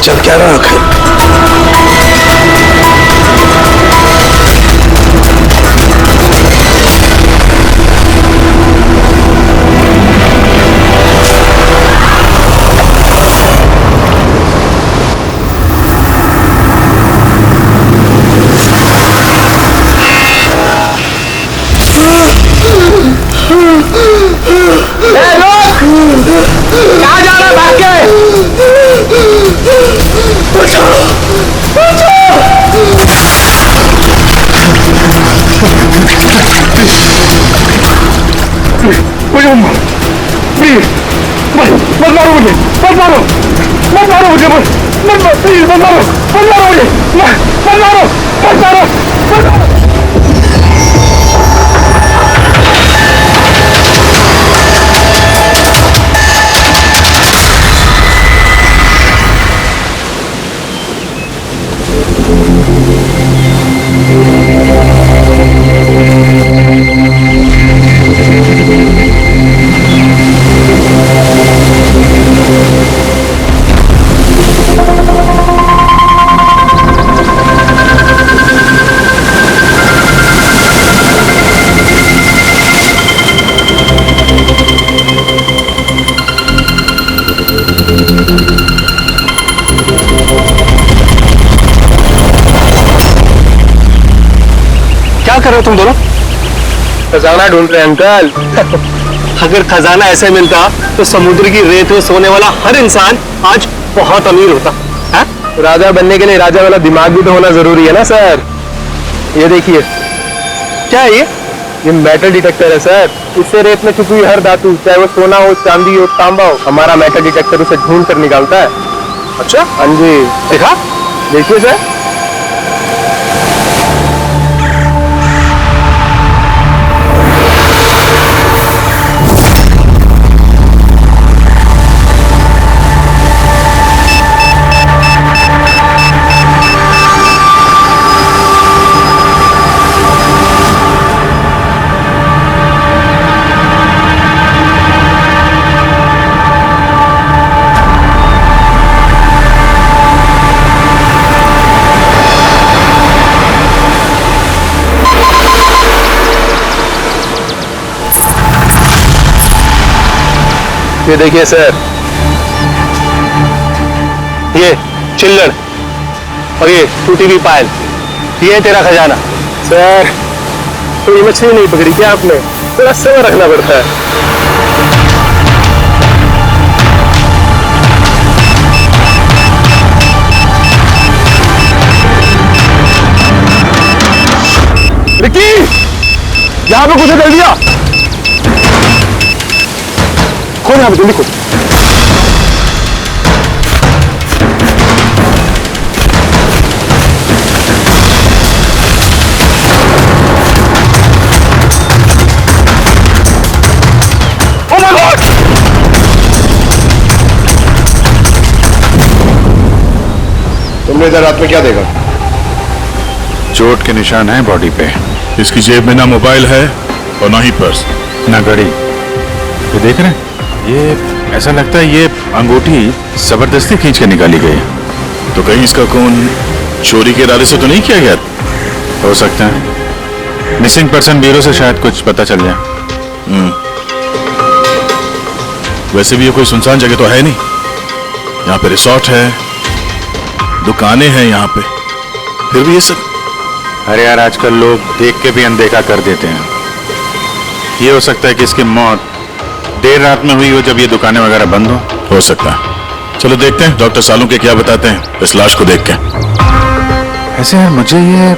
चल क्या रहा आखिर? कहाँ जा रहा है भाग के? बचाओ! मुझे प्लीज मत मारो मुझे, मत मारो, मत मारो मुझे, मत मारो, प्लीज मत मारो, मत मारो मुझे, मत मारो, मत मारो, मत मारो। क्या कर रहे हो तुम दोनों? खजाना ढूंढ रहे हैं अंकल। अगर खजाना ऐसे मिलता तो समुद्र की रेत में सोने वाला हर इंसान आज बहुत अमीर होता है? राजा बनने के लिए राजा वाला दिमाग भी तो होना जरूरी है ना सर। ये देखिए, क्या है ये? ये मेटल डिटेक्टर है सर। इससे रेत में छुपी हुई हर धातु, चाहे वो सोना हो, चांदी हो, तांबा हो, हमारा मेटल डिटेक्टर उसे ढूंढ कर निकालता है। अच्छा, हाँ जी, देखा? देखिए सर। ये देखिए सर, ये चिल्लड़ और ये टूटी हुई पायल, ये है तेरा खजाना। सर थोड़ी मछली नहीं पकड़ी क्या आपने? थोड़ा सबर रखना पड़ता है। विक्की, यहाँ पे कुछ कर दिया। खोल यहाँ पे, जल्दी खोल। Oh my God! तुमने इधर रात में क्या देखा? चोट के निशान हैं बॉडी पे। इसकी जेब में ना मोबाइल है और ना ही पर्स, ना घड़ी। ये देख रहे हैं? ये ऐसा लगता है ये अंगूठी जबरदस्ती खींच के निकाली गई है। तो कहीं इसका खून चोरी के इरादे से तो नहीं किया गया? हो सकता है। मिसिंग पर्सन ब्यूरो से शायद कुछ पता चल जाए। वैसे भी ये कोई सुनसान जगह तो है नहीं। यहाँ पे रिसोर्ट है, दुकानें हैं यहाँ पे, फिर भी ये सब। अरे यार, आजकल लोग देख के भी अनदेखा कर देते हैं। ये हो सकता है कि इसकी मौत देर रात में हुई हो, जब ये दुकानें वगैरह बंद हो सकता है। चलो देखते हैं डॉक्टर सालू के क्या बताते हैं इस लाश को देख के। ऐसे यार, मुझे ये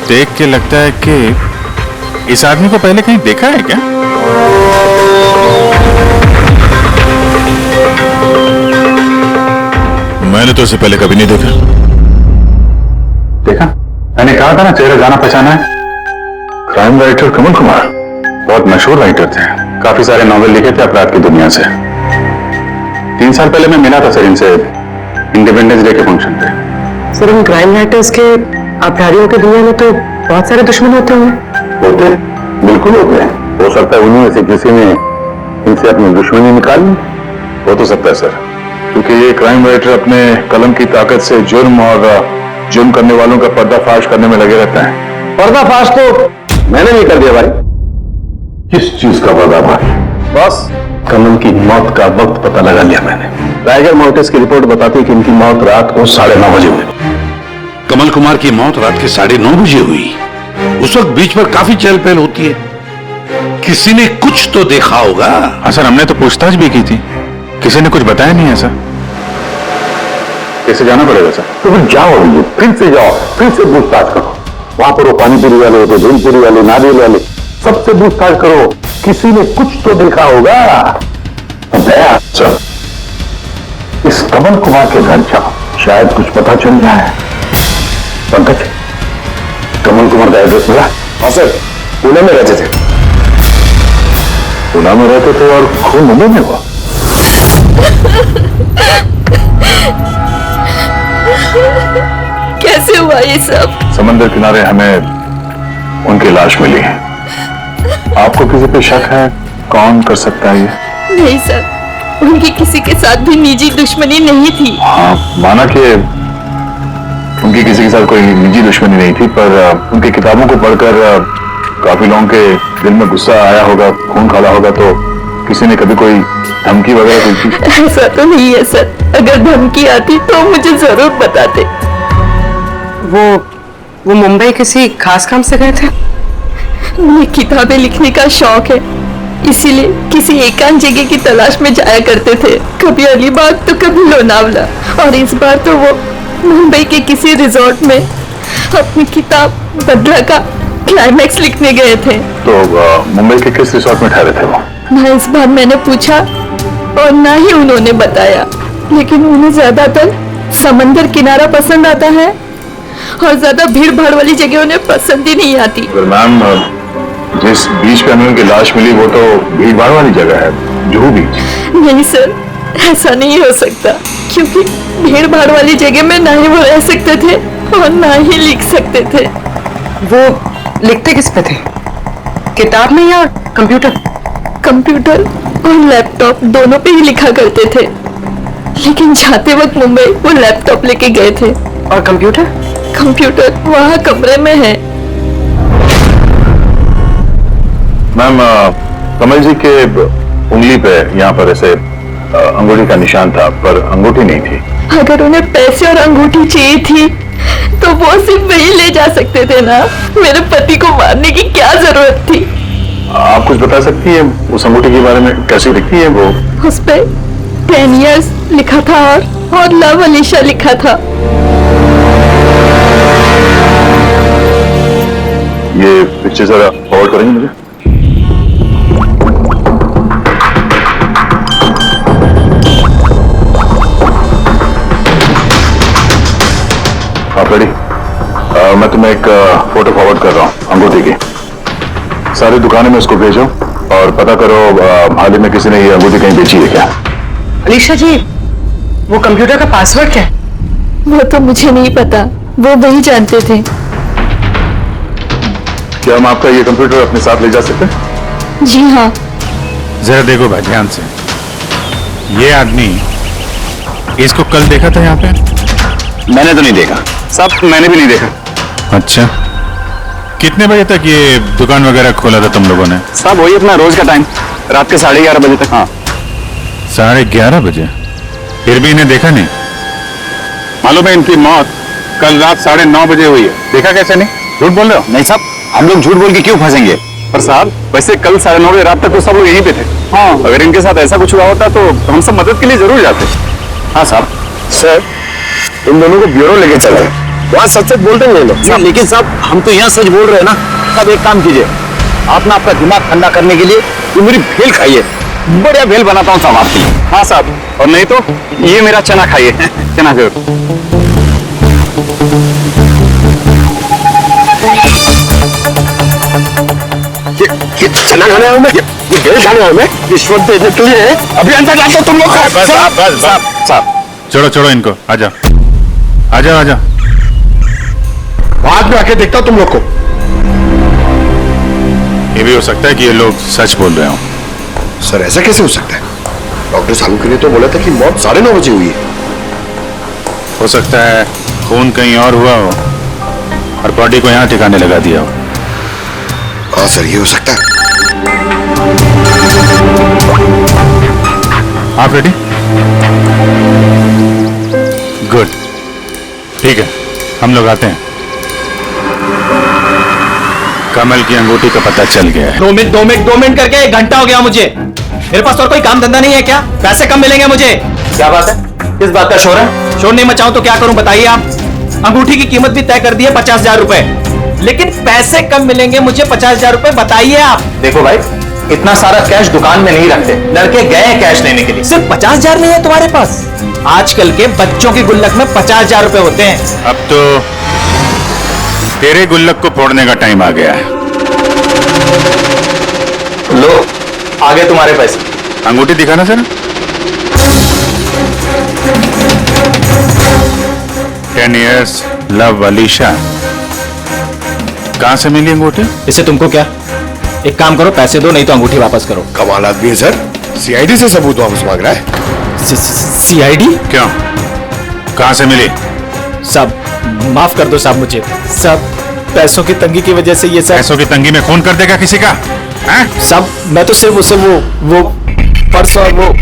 देख के लगता है कि इस आदमी को पहले कहीं देखा है क्या? मैंने तो इसे पहले कभी नहीं देखा। देखा, मैंने कहा था ना, चेहरा जाना पहचाना है। क्राइम राइटर कमल कुमार बहुत मशहूर राइटर थे, काफी सारे नॉवेल लिखे थे अपराध की दुनिया से। 3 साल पहले मैं मिला था सर इनसे इंडिपेंडेंस डे के फंक्शन पे। सर, इन क्राइम राइटर्स के अपराधियों की दुनिया में तो बहुत सारे दुश्मन होते होंगे। होते, बिल्कुल होते हैं। हो सकता है उन्हीं में से किसी ने इनसे अपनी दुश्मनी निकाल ली, हो तो सकता है सर। क्योंकि ये क्राइम राइटर अपने कलम की ताकत से जुर्म और जुर्म करने वालों का पर्दाफाश करने में लगे रहते हैं। पर्दाफाश तो मैंने नहीं कर दिया भाई। किस चीज का पर्दाफाश? बॉस, कमल की मौत का वक्त पता लगा लिया मैंने। टाइगर मोटर्स की रिपोर्ट बताती है कि इनकी मौत रात को 9:30 बजे हुई। कमल कुमार की मौत रात के 9:30 बजे हुई। उस वक्त बीच पर काफी चहल पहल होती है, किसी ने कुछ तो देखा होगा। हाँ सर, हमने तो पूछताछ भी की थी, किसी ने कुछ बताया नहीं है सर। कैसे जाना पड़ेगा सर? तो फिर जाओ अभी, फिर से जाओ, फिर से पूछताछ करो। वहां पर वो पानीपुरी वाले होते, भेलपुरी वाले, नारियल वाले, सबसे पूछताछ करो, किसी ने कुछ तो देखा होगा। सर, इस कमल कुमार के घर जाओ, शायद कुछ पता चल जाए। पंकज, कमल कुमार का एड्रेस मिला? हाँ सर, पुणे में रहते थे। पुणे में रहते थे और खून मुंबई में हुआ? कैसे हुआ ये सब? समंदर किनारे हमें उनकी लाश मिली है। आपको किसी पे शक है? कौन कर सकता है ये? नहीं सर, उनकी किसी के साथ भी निजी दुश्मनी नहीं थी। हाँ, माना कि उनकी किसी के साथ कोई निजी दुश्मनी नहीं थी, पर उनकी किताबों को पढ़कर काफी लोगों के दिल में गुस्सा आया होगा, खून खाला होगा, तो किसी ने कभी कोई धमकी वगैरह दी थी? ऐसा तो नहीं है सर, अगर धमकी आती तो मुझे जरूर बताते। वो मुंबई किसी खास काम से गए थे? मुझे किताबें लिखने का शौक है, इसीलिए किसी एकांत जगह की तलाश में जाया करते थे, कभी अलीबाग तो कभी लोनावला, और इस बार तो वो मुंबई के किसी रिजॉर्ट में अपनी किताब बदला का क्लाइमैक्स लिखने गए थे। तो मुंबई के किस रिसोर्ट में ठहरे थे वो? ना इस बार मैंने पूछा और ना ही उन्होंने बताया, लेकिन उन्हें ज्यादातर समंदर किनारा पसंद आता है और ज्यादा भीड़ भाड़ वाली जगह उन्हें पसंद ही नहीं आती। मैम, जिस बीच पे हमें उनकी लाश मिली वो तो भीड़ भाड़ वाली जगह है, जुहू बीच। नहीं सर, ऐसा नहीं हो सकता, क्योंकि भीड़ भाड़ वाली जगह में ना ही वो रह सकते थे और ना ही लिख सकते थे। वो लिखते किस पे थे? किताब में या कंप्यूटर? कंप्यूटर और लैपटॉप दोनों पे ही लिखा करते थे, लेकिन जाते वक्त मुंबई वो लैपटॉप लेके गए थे। और कंप्यूटर? कंप्यूटर वहाँ कमरे में है। मैम, कमल जी के उंगली पे यहाँ पर ऐसे अंगूठी का निशान था, पर अंगूठी नहीं थी। अगर उन्हें पैसे और अंगूठी चाहिए थी तो वो सिर्फ वही ले जा सकते थे ना, मेरे पति को मारने की क्या जरूरत थी? आप कुछ बता सकती है उस अंगूठी के बारे में? कैसी दिखती है वो? उस पे 10 years लिखा था और लव अलीशा लिखा था। ये पिक्चर जरा फॉरवर्ड करेंगे मुझे? आप रेडी? मैं तुम्हें एक फोटो फॉरवर्ड कर रहा हूँ अंगूठी की। सारी दुकानें में इसको भेजो और पता करो हाल ही में किसी ने ये अंगूठी कहीं बेची है क्या। अलीशा जी, वो कंप्यूटर का पासवर्ड क्या है? वो तो मुझे नहीं पता, वो वही जानते थे। क्या हम आपका ये कंप्यूटर अपने साथ ले जा सकते हैं? जी हाँ। जरा देखो भाई ध्यान से, ये आदमी, इसको कल देखा था यहाँ पे? मैंने तो नहीं देखा साहब, मैंने भी नहीं देखा। अच्छा, कितने बजे तक ये दुकान वगैरह खोला था तुम लोगों ने? साहब वही अपना रोज का टाइम, रात के 11:30 बजे तक। हाँ, 11:30 बजे? फिर भी इन्हें देखा नहीं? मालूम है इनकी मौत कल रात 9:30 बजे हुई है। देखा कैसे नहीं? झूठ बोल रहे हो? नहीं साहब, हम लोग झूठ बोल के क्यों फंसेंगे? पर साहब वैसे कल 9:30 बजे रात तक तो सब लोग यहीं पे थे। हाँ, अगर इनके साथ ऐसा कुछ हुआ होता तो हम सब मदद के लिए जरूर जाते। हाँ साहब। सर, इन दोनों को ब्यूरो लेके चले, वहाँ सच सच बोलते हैं लोग। लेकिन साहब हम तो यहाँ सच बोल रहे हैं ना। साहब एक काम कीजिए, आप ना आपका दिमाग ठंडा करने के लिए ये मेरी भेल खाइए, बढ़िया भेल बनाता हूँ साहब आपके लिए। हाँ साहब, और नहीं तो ये मेरा चना खाइए, चना जरूर। ये चना खाने आऊँ मैं, ये भेल खाने आऊँ मैं, रिश्वत देने के लिए अभी अंदर जाता तुम लोग। साहब छोड़ो इनको, आजा आजा आजा। बाद में आके देखता हूँ तुम लोग को। ये भी हो सकता है कि ये लोग सच बोल रहे हो। सर ऐसा कैसे हो सकता है? डॉक्टर सालुंखे ने तो बोला था कि मौत 9:30 बजे हुई है। हो सकता है खून कहीं और हुआ हो और बॉडी को यहाँ ठिकाने लगा दिया हो। हाँ सर, ये हो सकता है। आप रेडी? गुड, ठीक है, हम लोग आते हैं। कमल की अंगूठी का पता चल गया है। 2 मिनट करके 1 घंटा हो गया मुझे। मेरे पास और कोई काम धंधा नहीं है क्या? पैसे कम मिलेंगे मुझे। क्या बात है? किस बात का शोर है? शोर नहीं मचाऊं तो क्या करूं बताइए आप? अंगूठी की कीमत भी तय कर दी है 50,000 रुपए, लेकिन पैसे कम मिलेंगे मुझे 50,000 रुपए, बताइए आप। देखो भाई, इतना सारा कैश दुकान में नहीं रखते, लड़के गए हैं कैश लेने के लिए। सिर्फ 50,000 नहीं है तुम्हारे पास? आजकल के बच्चों की गुल्लक में 50,000 रुपए होते हैं। अब तो तेरे गुल्लक को फोड़ने का टाइम आ गया है। लो, आगे तुम्हारे पैसे। अंगूठी दिखाना सर। 10 years love Alisha. कहां से मिली अंगूठी? इससे तुमको क्या? एक काम करो, पैसे दो, नहीं तो अंगूठी वापस करो। कमाल आदमी है सर, सीआईडी से सबूत वापस मांग रहा है। सीआईडी? क्यों, कहां से मिली? साहब माफ कर दो साहब मुझे। साहब पैसों की तंगी की वजह से ये सब। पैसों की तंगी में खून कर देगा किसी का? साहब मैं तो सिर्फ उसे वो पर्स और वो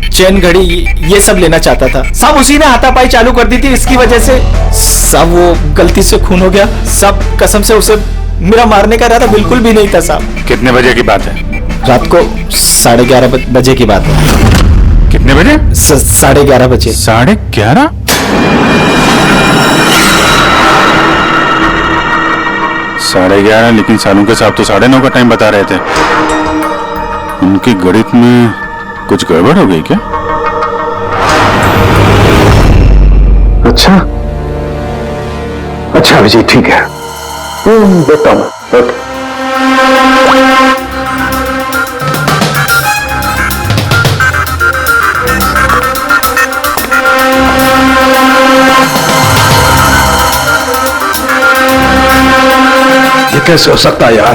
चेन घड़ी ये सब लेना चाहता था साहब। उसी ने हाथापाई चालू कर दी थी, इसकी वजह से साहब वो गलती से खून हो गया साहब। कसम से उसे मेरा मारने का इरादा बिल्कुल भी नहीं था साहब। कितने बजे की बात है? रात को 11:30 बजे की बात है। कितने बजे? 11:30 बजे। 11:30? साढ़े 11, लेकिन सालुंखे साहब तो 9:30 का टाइम बता रहे थे। उनकी गणित में कुछ गड़बड़ हो गई क्या? अच्छा अभिजीत, ठीक है, देखता हूं। ये कैसे हो सकता है यार?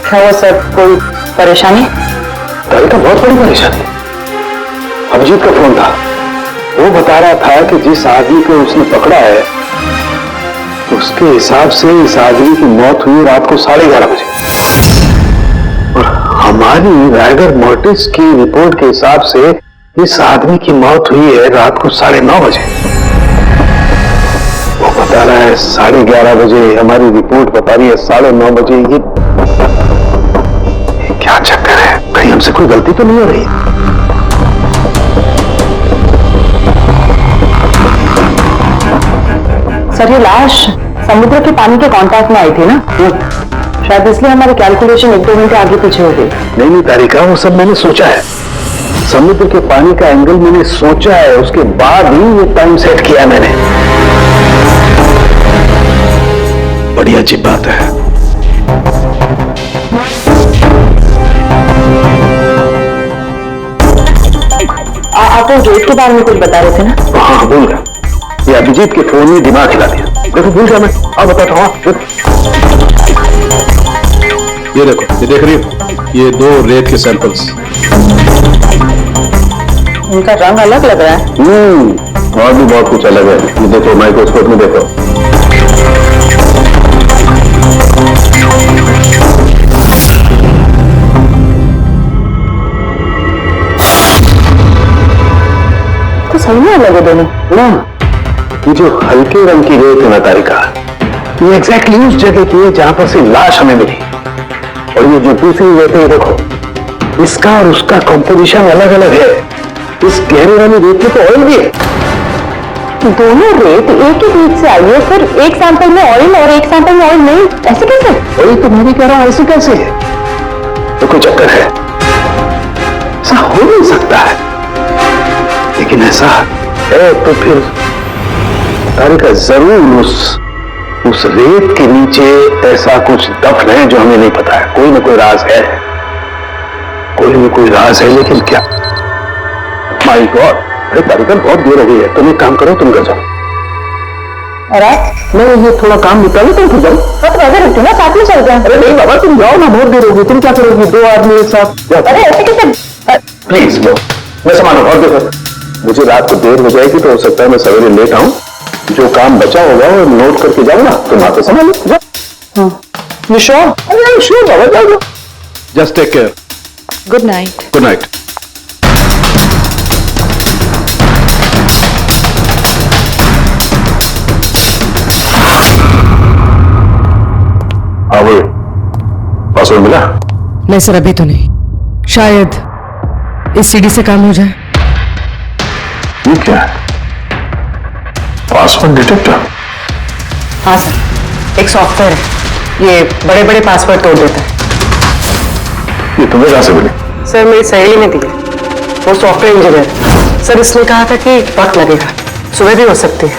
क्या हुआ सर, कोई परेशानी? तारिका, बहुत बड़ी परेशानी। अभिजीत का फोन था, वो बता रहा था कि जिस आदमी को उसने पकड़ा है उसके हिसाब से इस आदमी की मौत हुई रात को 11:30 बजे, और हमारी रायगर मोर्टिस की रिपोर्ट के हिसाब से इस आदमी की मौत हुई है रात को 9:30 बजे। वो बता रहा है 11:30 बजे, हमारी रिपोर्ट बता रही है 9:30 बजे। ये क्या चक्कर है? कहीं हमसे कोई गलती तो नहीं हो रही? सर ये लाश समुद्र के पानी के कांटेक्ट में आई थी ना, शायद इसलिए हमारे कैलकुलेशन 1-2 घंटे आगे पीछे हो गई। नहीं तारिका, वो सब मैंने सोचा है। समुद्र के पानी का एंगल मैंने सोचा है, उसके बाद ही ये टाइम सेट किया मैंने। बड़ी अजीब बात है। आप वो गेट के बारे में कुछ बता रहे थे ना? हाँ, भूल गया। ये अभिजीत के फोन में दिमाग हिला दिया। देखो, भूल गया मैं। अब बताता हूँ। ये देखो, ये देख रही हो, ये 2 रेत के सैंपल्स। उनका रंग अलग लग रहा है। और भी बहुत कुछ अलग है। ये देखो, माइक्रोस्कोप में देखो। तो सही में अलग है दोनों ना, ये जो हल्के रंग की रेत है ना तारिका, ये एग्जैक्टली उस जगह की है जहां पर से लाश हमें मिली। और ये जो दूसरी रेत है, देखो, इसका और उसका कंपोजिशन अलग अलग है। इस गहरे वाली रेत में तो ऑयल भी है। दोनों रेत एक ही बीच से आई है सर। एक सैंपल में ऑयल और एक सैंपल में ऑयल नहीं, ऐसे कैसे? वही तो मैं भी कह रहा हूं, ऐसे कैसे? तो कोई चक्कर है, ऐसा हो नहीं सकता है। लेकिन ऐसा है तो फिर तारिका जरूर उस रेत के नीचे ऐसा कुछ दफन है जो हमें नहीं पता है। कोई ना कोई राज है, कोई ना कोई राज है, लेकिन क्या? माय गॉड, अरे तारिका बहुत देर हो गई है। तुम एक काम करो, तुम घर जाओ। और आप? मैं ये थोड़ा काम निपटा लो, तुम जाओ। तो अगर रखते ना, साथ में चल जाए। अरे नहीं बाबा, तुम जाओ ना, बहुत देर होगी। तुम क्या करोगी? 2 आदमी एक साथ? अरे ऐसे कैसे? प्लीज लो, मैं सामान और देखो। मुझे रात को देर हो जाएगी तो हो सकता है मैं सवेरे लेट आऊं। जो काम बचा होगा वो नोट करके जाऊंगा, तुम आते संभालो। You sure? अरे श्योर बाबा, जाओ। Just take care. Good night. Good night. हाँ वो पासवर्ड मिला? नहीं सर, अभी तो नहीं। शायद इस सीडी से काम हो जाए। ये क्या है? Password detector? हाँ सर, एक सॉफ्टवेयर है, ये बड़े बड़े पासवर्ड तोड़ देता है। ये तुम्हें कहां से मिली? सर मेरी सहेली ने दी है, वो सॉफ्टवेयर इंजीनियर। सर इसने कहा था कि वक्त लगेगा, सुबह भी हो सकती है,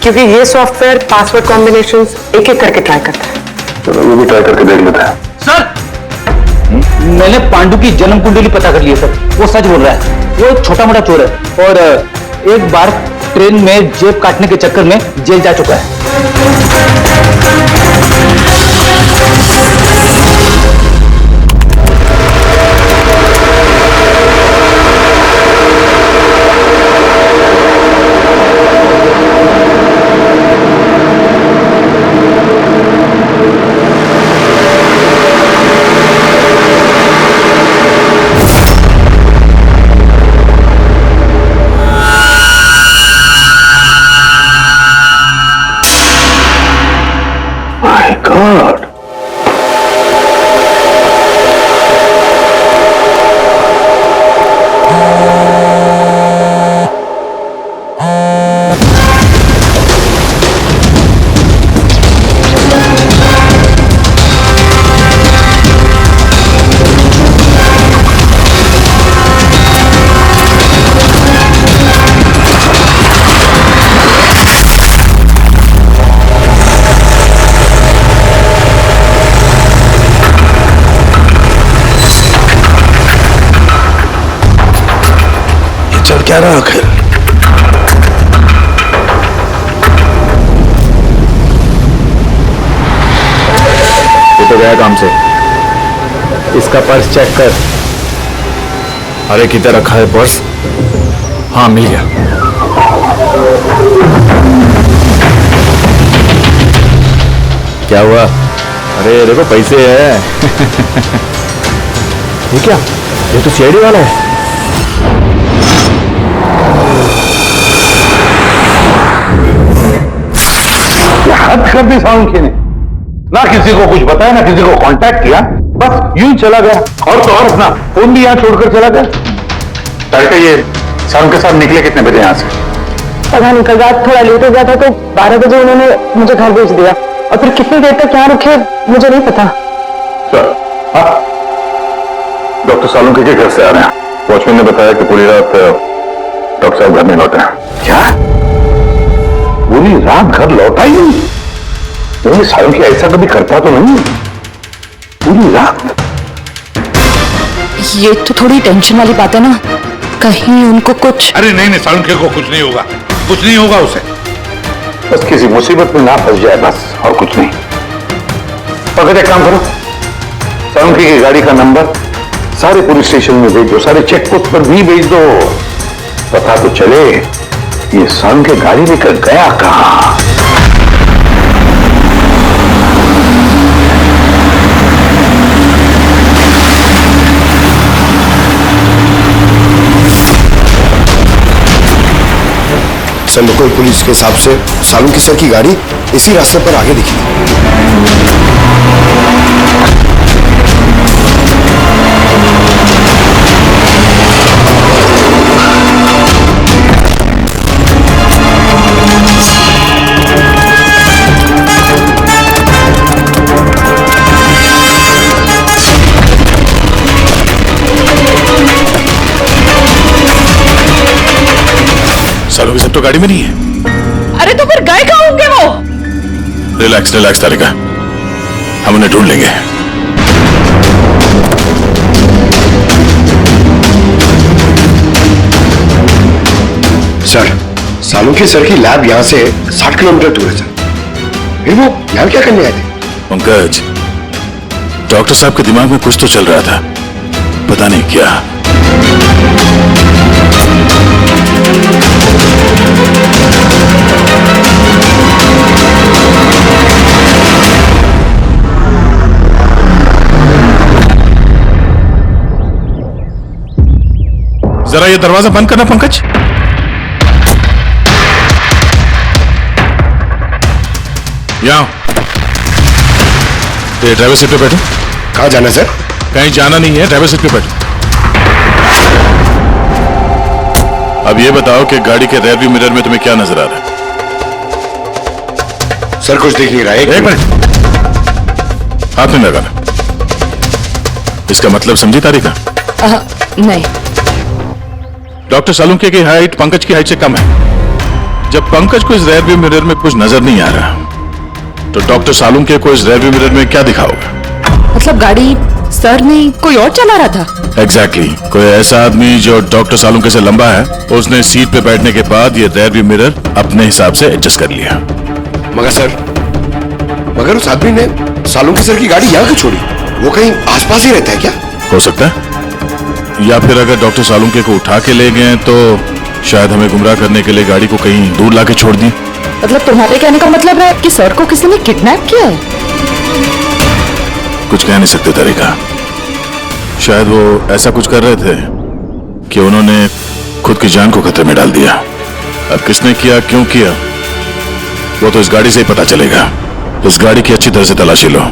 क्योंकि ये सॉफ्टवेयर पासवर्ड कॉम्बिनेशंस एक एक करके ट्राई करता है। चलो वो भी ट्राई करके देख लेते हैं। सर मैंने पांडु की जन्म कुंडली पता कर ली है सर, वो सच बोल रहा है। वो एक छोटा मोटा चोर है और एक बार ट्रेन में जेब काटने के चक्कर में जेल जा चुका है। My God! चल क्या रहा आखिर? ये तो गया काम से। इसका पर्स चेक कर। अरे किधर रखा है पर्स? हाँ मिल गया। क्या हुआ? अरे देखो पैसे है। ये क्या? ये तो सीआईडी वाला है। हद कर दी साउंड ने, ना किसी को कुछ बताया ना किसी को कांटेक्ट किया, बस यूं ही चला गया। और तो और अपना फोन भी यहाँ छोड़कर चला गया। तड़के ये साउंड के साथ निकले कितने बजे यहाँ से? पता नहीं, कल रात थोड़ा लेट हो गया था तो 12 बजे उन्होंने मुझे घर भेज दिया, और फिर कितनी देर तक यहाँ रुके मुझे नहीं पता। सर, हाँ, डॉक्टर सालुंके के घर से आ रहे हैं। वॉचमैन ने बताया कि पूरी रात डॉक्टर साहब घर नहीं लौटे हैं। क्या? पूरी रात घर लौटा ही नहीं? सालुंके ऐसा कभी करता तो नहीं। पूरी रात? ये तो थोड़ी टेंशन वाली बात है ना, कहीं उनको कुछ। अरे नहीं नहीं, सालुंके को कुछ नहीं होगा, कुछ नहीं होगा उसे। बस किसी मुसीबत में ना फंस जाए, बस, और कुछ नहीं। पकड़, एक काम करो, सालुंके की गाड़ी का नंबर सारे पुलिस स्टेशन में भेज दो, सारे चेक पोस्ट पर भी भेज दो। पता तो चले ये सालुंके गाड़ी लेकर गया कहां। सर, लोकल पुलिस के हिसाब से सालुंके सर की गाड़ी इसी रास्ते पर आगे दिखी। सालों की सब तो गाड़ी में नहीं है। अरे तो फिर गए कहाँ होंगे वो? रिलैक्स रिलैक्स तारिका, हम उन्हें ढूंढ लेंगे। सर, सालुंके सर की लैब यहाँ से 60 किलोमीटर दूर है सर। फिर वो यहाँ क्या करने आए थे? पंकज, डॉक्टर साहब के दिमाग में कुछ तो चल रहा था, पता नहीं क्या। जरा ये दरवाजा बंद करना पंकज। यहाँ ये ड्राइवर सीट पे बैठो। कहाँ जाना है सर? कहीं जाना नहीं है, ड्राइवर सीट पे बैठो। अब ये बताओ कि गाड़ी के रेयर व्यू मिरर में तुम्हें क्या नजर आ रहा है? सर कुछ देख नहीं रहा है। एक मिनट, हाथ में लगाना। इसका मतलब समझी तारिका? नहीं। डॉक्टर सालुंके की हाइट पंकज की हाइट से कम है। जब पंकज को इस रेयर व्यू मिरर में कुछ नजर नहीं आ रहा, तो डॉक्टर सालुंके को इस रेयर व्यू मिरर में क्या दिखाओगे? मतलब गाड़ी सर नहीं कोई और चला रहा था? एग्जैक्टली कोई ऐसा आदमी जो डॉक्टर सालुंके से लंबा है, उसने सीट पे बैठने के बाद ये रेयर व्यू मिरर अपने हिसाब से एडजस्ट कर लिया। मगर उस आदमी ने सालुंके सर की गाड़ी यहाँ क्यों छोड़ी? वो कहीं आसपास ही रहता है क्या? हो सकता है, या फिर अगर डॉक्टर सालुंके को उठा के ले गए तो शायद हमें गुमराह करने के लिए गाड़ी को कहीं दूर लाके छोड़ दी। मतलब तुम्हारे कहने का मतलब है कि सर को किसी ने किडनैप किया है? कुछ कह नहीं सकते तरीका। शायद वो ऐसा कुछ कर रहे थे कि उन्होंने खुद की जान को खतरे में डाल दिया। अब किसने किया, क्यों किया, वो तो इस गाड़ी से ही पता चलेगा। इस गाड़ी की अच्छी तरह से तलाशी लो।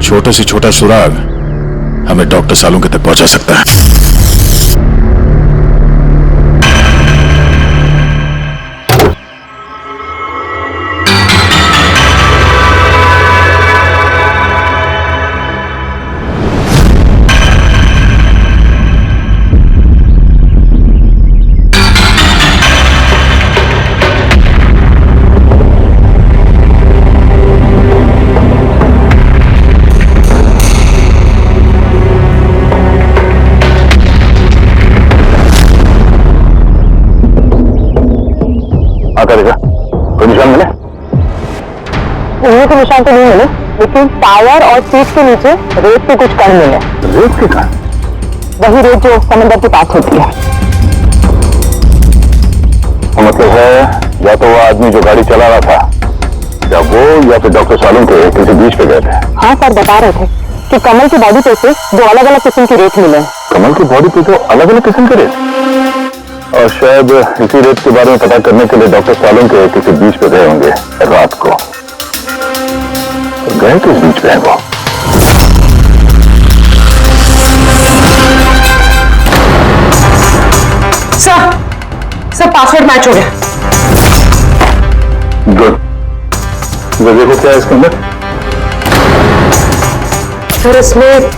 छोटे से छोटा सुराग हमें डॉक्टर सालुंके तक पहुंचा सकता है। कोई निशान मिले? उन्हें तो निशान तो नहीं मिले, लेकिन टायर और सीट के नीचे रेत के कुछ कण मिले। रेत के कण? वही रेत जो समंदर के पास होती है। मतलब है या तो वो आदमी जो गाड़ी चला रहा था, या वो या फिर डॉक्टर सालुंके किसी बीच पे गए थे। हाँ सर, बता रहे थे कि कमल की बॉडी पे से दो अलग अलग किस्म की रेत मिले। कमल की बॉडी पे तो अलग अलग किस्म के रेत, और शायद इसी रेत के बारे में पता करने के लिए डॉक्टर सालुंके किसी बीच पे गए होंगे रात को। गए किस बीच पे है वो? सर पासवर्ड मैच हो गया। गुड। देखो क्या है इसके अंदर? सर इसमें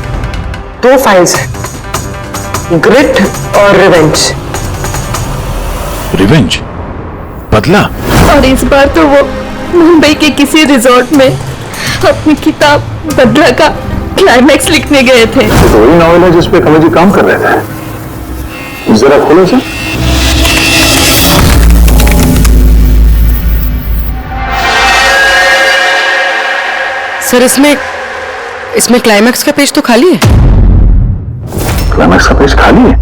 दो फाइल्स हैं, ग्रिट और रिवेंज। रिवेंज? बदला? और इस बार तो वो मुंबई के किसी रिजॉर्ट में अपनी किताब बदला का क्लाइमैक्स लिखने गए थे। तो वही नॉवेल है जिसपे कमल जी काम कर रहे थे। जरा खोलो सर। सर इसमें क्लाइमैक्स का पेज तो खाली है। क्लाइमैक्स का पेज खाली है?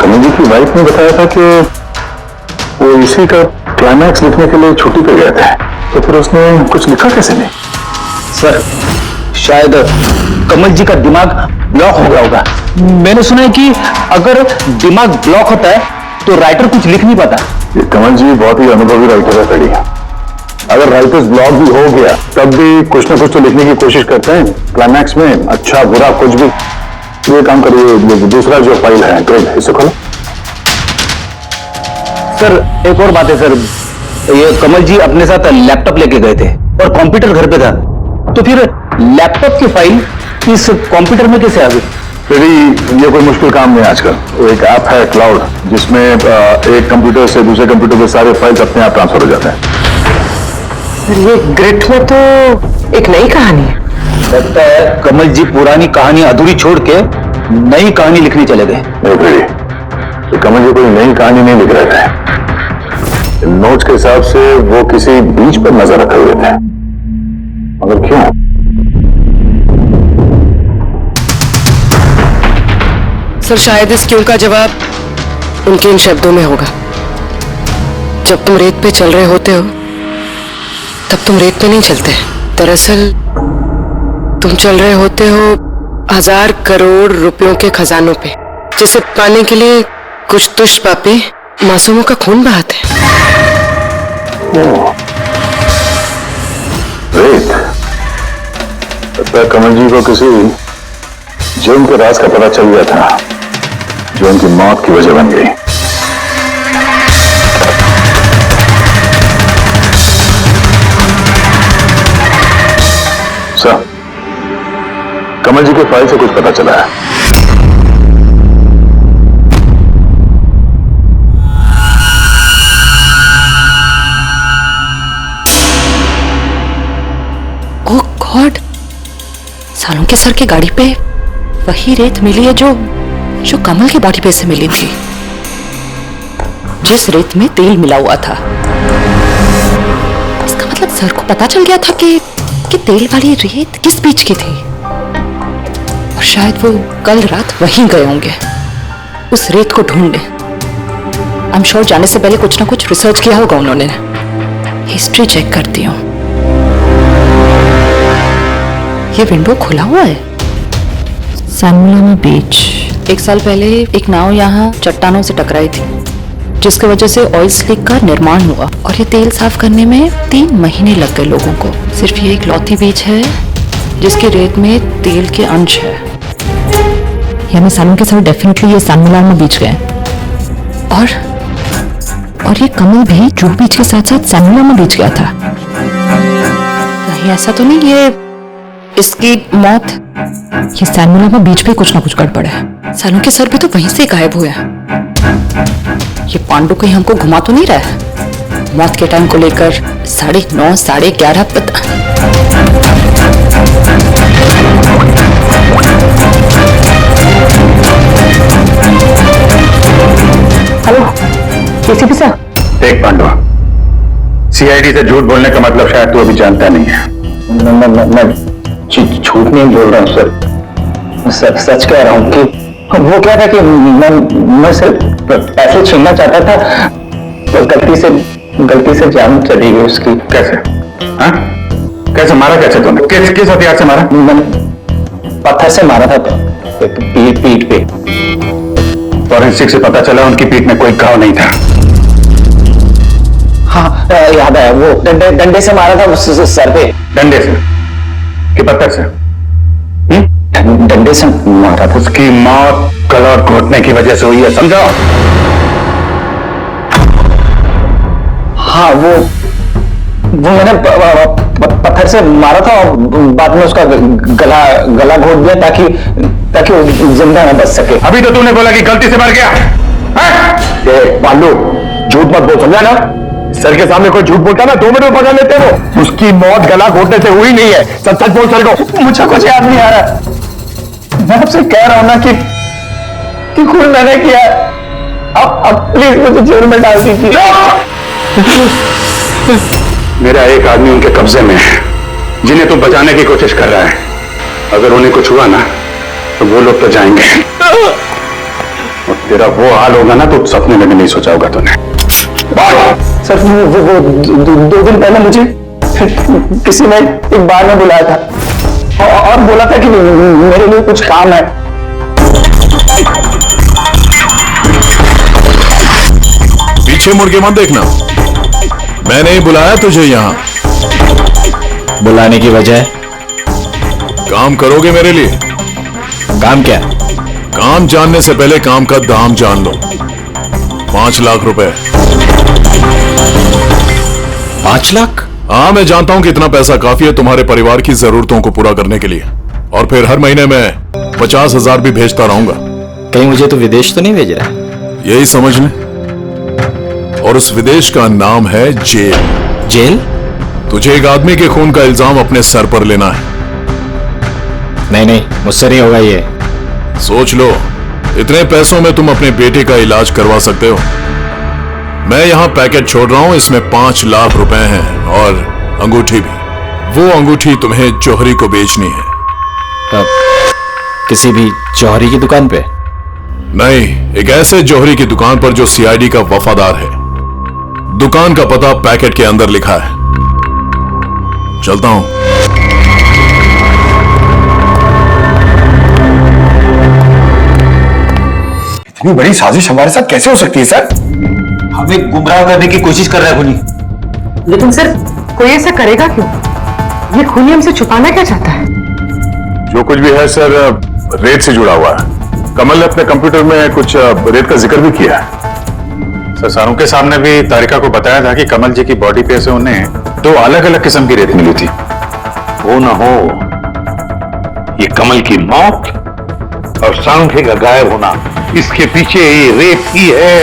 कमल जी की वाइफ ने बताया था कि वो इसी का क्लाइमैक्स लिखने के लिए छुट्टी पे गए थे, तो फिर उसने कुछ लिखा कैसे नहीं? सर शायद कमल जी का दिमाग ब्लॉक हो गया होगा। मैंने सुना है कि अगर दिमाग ब्लॉक होता है तो राइटर कुछ लिख नहीं पाता। ये कमल जी बहुत ही अनुभवी राइटर है कड़ी। अगर राइटर्स ब्लॉक भी हो गया तब भी कुछ ना कुछ तो लिखने की कोशिश करते हैं क्लाइमैक्स में, अच्छा बुरा कुछ भी। ये काम करिए, दूसरा जो फाइल है ग्रेड, इसे खोलो। सर एक और बात है सर, ये कमल जी अपने साथ लैपटॉप लेके गए थे और कंप्यूटर घर पे था, तो फिर लैपटॉप की फाइल इस कंप्यूटर में कैसे आ गई? ये कोई मुश्किल काम नहीं आजकल। एक ऐप है क्लाउड, जिसमें एक कंप्यूटर से दूसरे कंप्यूटर पे सारे फाइल्स अपने आप ट्रांसफर हो जाते हैं। सर ये ग्रिट में तो एक नई कहानी है। लगता है कमल जी पुरानी कहानी अधूरी छोड़ के नई कहानी लिखने चले गए। तो कमल जी कोई नई कहानी नहीं लिख रहे थे। नोट्स के हिसाब से वो किसी बीच पर नजर रखे हुए थे, मगर क्यों? सर शायद इस क्यों का जवाब उनके इन शब्दों में होगा। जब तुम रेत पे चल रहे होते हो तब तुम रेत पे नहीं चलते। दरअसल तुम चल रहे होते हो 1000 करोड़ रुपयों के खजानों पे, जिसे पाने के लिए कुछ दुष्पापी मासूमों का खून बहाते हैं। रेत, लगता है कमल जी को किसी जुर्म के राज का पता चल गया था जो उनकी मौत की वजह बन गई। सर, कमल जी के फाइल से कुछ पता चला है। ओह गॉड, सालों के सर की गाड़ी पे वही रेत मिली है जो कमल की बॉडी पे से मिली थी, जिस रेत में तेल मिला हुआ था। इसका मतलब सर को पता चल गया था कि तेल वाली रेत किस बीच की थी, और शायद वो कल रात वहीं गए होंगे उस रेत को ढूंढने। आई एम श्योर जाने से पहले कुछ ना कुछ रिसर्च किया होगा उन्होंने। हिस्ट्री चेक करती हूँ। ये विंडो खुला हुआ है। सैनमुलामा बीच। 1 साल पहले एक नाव यहाँ चट्टानों से टकराई थी, जिसकी वजह से ऑयल स्लिक का निर्माण हुआ, और ये तेल साफ करने में 3 महीने लग गए लोगों को। सिर्फ ये इकलौती बीच है जिसकी रेत में तेल के अंश है। यानी सालों के साथ डेफिनेटली ये सैनमुलामा बीच गए। और ये कमल भी जुहू बीच के साथ साथ सैनमुलामा बीच गया था। कहीं ऐसा तो नहीं ये इसकी मौत, ये सैनमुलामा बीच पे कुछ ना कुछ गड़बड़ है। सालों के सर भी तो वहीं से गायब हुए हैं। ये पांडु कहीं हमको घुमा तो नहीं रहा है मौत के टाइम को लेकर? 9:30 11:30 पता। हेलो एसीपी साहब। देख पांडु, सीआईडी से झूठ बोलने का मतलब शायद तू अभी जानता नहीं है। मैं झूठ नहीं बोल रहा हूँ सर, सच कह रहा हूँ कि वो क्या था कि मैं सिर्फ पैसे छीनना चाहता था, तो गलती से जान चली गई उसकी। कैसे? हाँ? कैसे मारा? कैसे तूने? किस हथियार से मारा? मैंने पत्थर से मारा था, पीठ पे। फॉरेंसिक से पता चला उनकी पीठ में कोई घाव नहीं था। हाँ याद आया, वो डंडे से मारा था सर पे। डंडे से कि पत्थर से? डंडे से मारा था। उसकी मौत गला घोटने की वजह से हुई है, समझो? हाँ, वो मैंने पत्थर से मारा था और बाद में उसका गला घोट दिया ताकि वो जिंदा न बच सके। अभी तो तूने बोला कि गलती से मर गया। पांडु, झूठ मत बोल, समझा ना? सर के सामने कोई झूठ बोलता ना 2 मिनट में पकड़ लेते वो। उसकी मौत गला घोटने से हुई नहीं है। सच सच बोल सर को। मुझे कुछ याद नहीं आ रहा। मैं आपसे कह रहा हूं ना कि खून मैंने किया। अब प्लीज मुझे जेल में डाल दीजिए। मेरा एक आदमी उनके कब्जे में है जिन्हें तुम बचाने की कोशिश कर रहा है। अगर उन्हें कुछ हुआ ना तो वो लोग तो जाएंगे, और तेरा वो हाल होगा ना तो सपने में भी नहीं सोचा होगा तूने। सर वो 2 दिन पहले मुझे किसी ने एक बार में बुलाया था और बोला था कि मेरे लिए कुछ काम है। पीछे मुड़ के मत देखना, मैंने ही बुलाया तुझे यहाँ। बुलाने की वजह? काम करोगे मेरे लिए? काम क्या? काम जानने से पहले काम का दाम जान लो। 5 लाख रुपए। 5 लाख? हाँ, मैं जानता हूं कि इतना पैसा काफी है तुम्हारे परिवार की जरूरतों को पूरा करने के लिए, और फिर हर महीने में 50,000 भी भेजता रहूंगा। कहीं मुझे तो विदेश तो नहीं भेज रहा? यही समझ ले, और उस विदेश का नाम है जेल। जेल? तुझे एक आदमी के खून का इल्जाम अपने सर पर लेना है। नहीं, मुझसे नहीं होगा ये। सोच लो, इतने पैसों में तुम अपने बेटे का इलाज करवा सकते हो। मैं यहाँ पैकेट छोड़ रहा हूँ, इसमें 5 लाख रुपए हैं और अंगूठी भी। वो अंगूठी तुम्हें जौहरी को बेचनी है। किसी भी जौहरी की दुकान पे? नहीं, एक ऐसे जौहरी की दुकान पर जो सीआईडी का वफादार है। दुकान का पता पैकेट के अंदर लिखा है। चलता हूं। इतनी बड़ी साजिश हमारे साथ कैसे हो सकती है सर? हमें गुमराह करने की कोशिश कर रहा है खूनी। लेकिन सर कोई ऐसा करेगा क्यों? ये खूनी हमसे छुपाना क्या चाहता है? जो कुछ भी है सर, रेत से जुड़ा हुआ है। कमल ने अपने कंप्यूटर में कुछ रेत का जिक्र भी किया है। सर, सारूके साहब ने भी तारिका को बताया था कि कमल जी की बॉडी पे से उन्हें 2 अलग अलग किस्म की रेत मिली थी। हो ना हो, ये कमल की मौत और सांखे का गायब होना, इसके पीछे ये रेत ही है,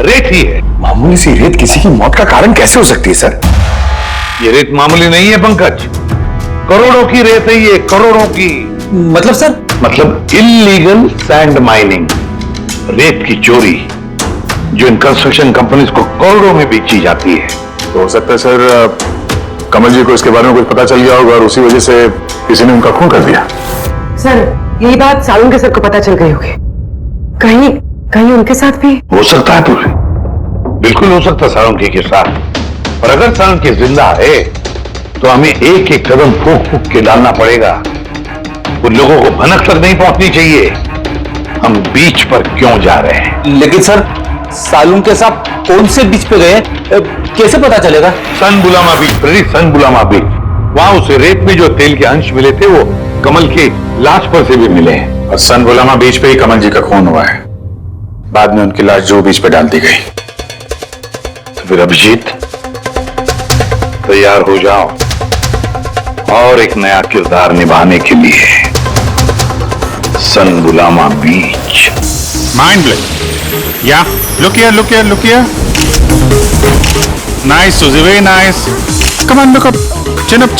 रेत ही है। मामूली सी रेत किसी की मौत का कारण कैसे हो सकती है सर? ये रेत मामूली नहीं है पंकज, करोड़ों की रेत है ये, करोड़ों की। मतलब सर? मतलब इलीगल सैंड माइनिंग, रेत की चोरी, जो इन कंस्ट्रक्शन कंपनीज को करोड़ों में बेची जाती है। तो हो सकता है सर कमल जी को इसके बारे में कुछ पता चल गया होगा और उसी वजह से किसी ने उनका खून कर दिया। सर यही बात सालुंके सर को पता चल गई होगी। कहीं कहीं उनके साथ भी हो सकता है पूरी, बिल्कुल हो सकता है सालुंके के साथ। और अगर सालुंके जिंदा है तो हमें एक एक कदम फूक फूक के डालना पड़ेगा। उन लोगों को भनक तक नहीं पहुंचनी चाहिए हम बीच पर क्यों जा रहे हैं। लेकिन सर सालुंके साहब कौन से बीच पे गए, कैसे पता चलेगा? सन बुलामा बीच, सन बुलामा बीच, वहां उसे रेत में जो तेल के अंश मिले थे वो कमल के लाश पर से भी मिले हैं। और सन बुलामा बीच पे ही कमल जी का खून हुआ है। बाद में उनकी लाश जो बीच पे डाल दी गई। तो फिर अभिजीत तैयार हो जाओ और एक नया किरदार निभाने के लिए सन बुलामा बीच। Mind blowing. या look here. Nice, Suzy, very nice. Come on, look up. Chin up.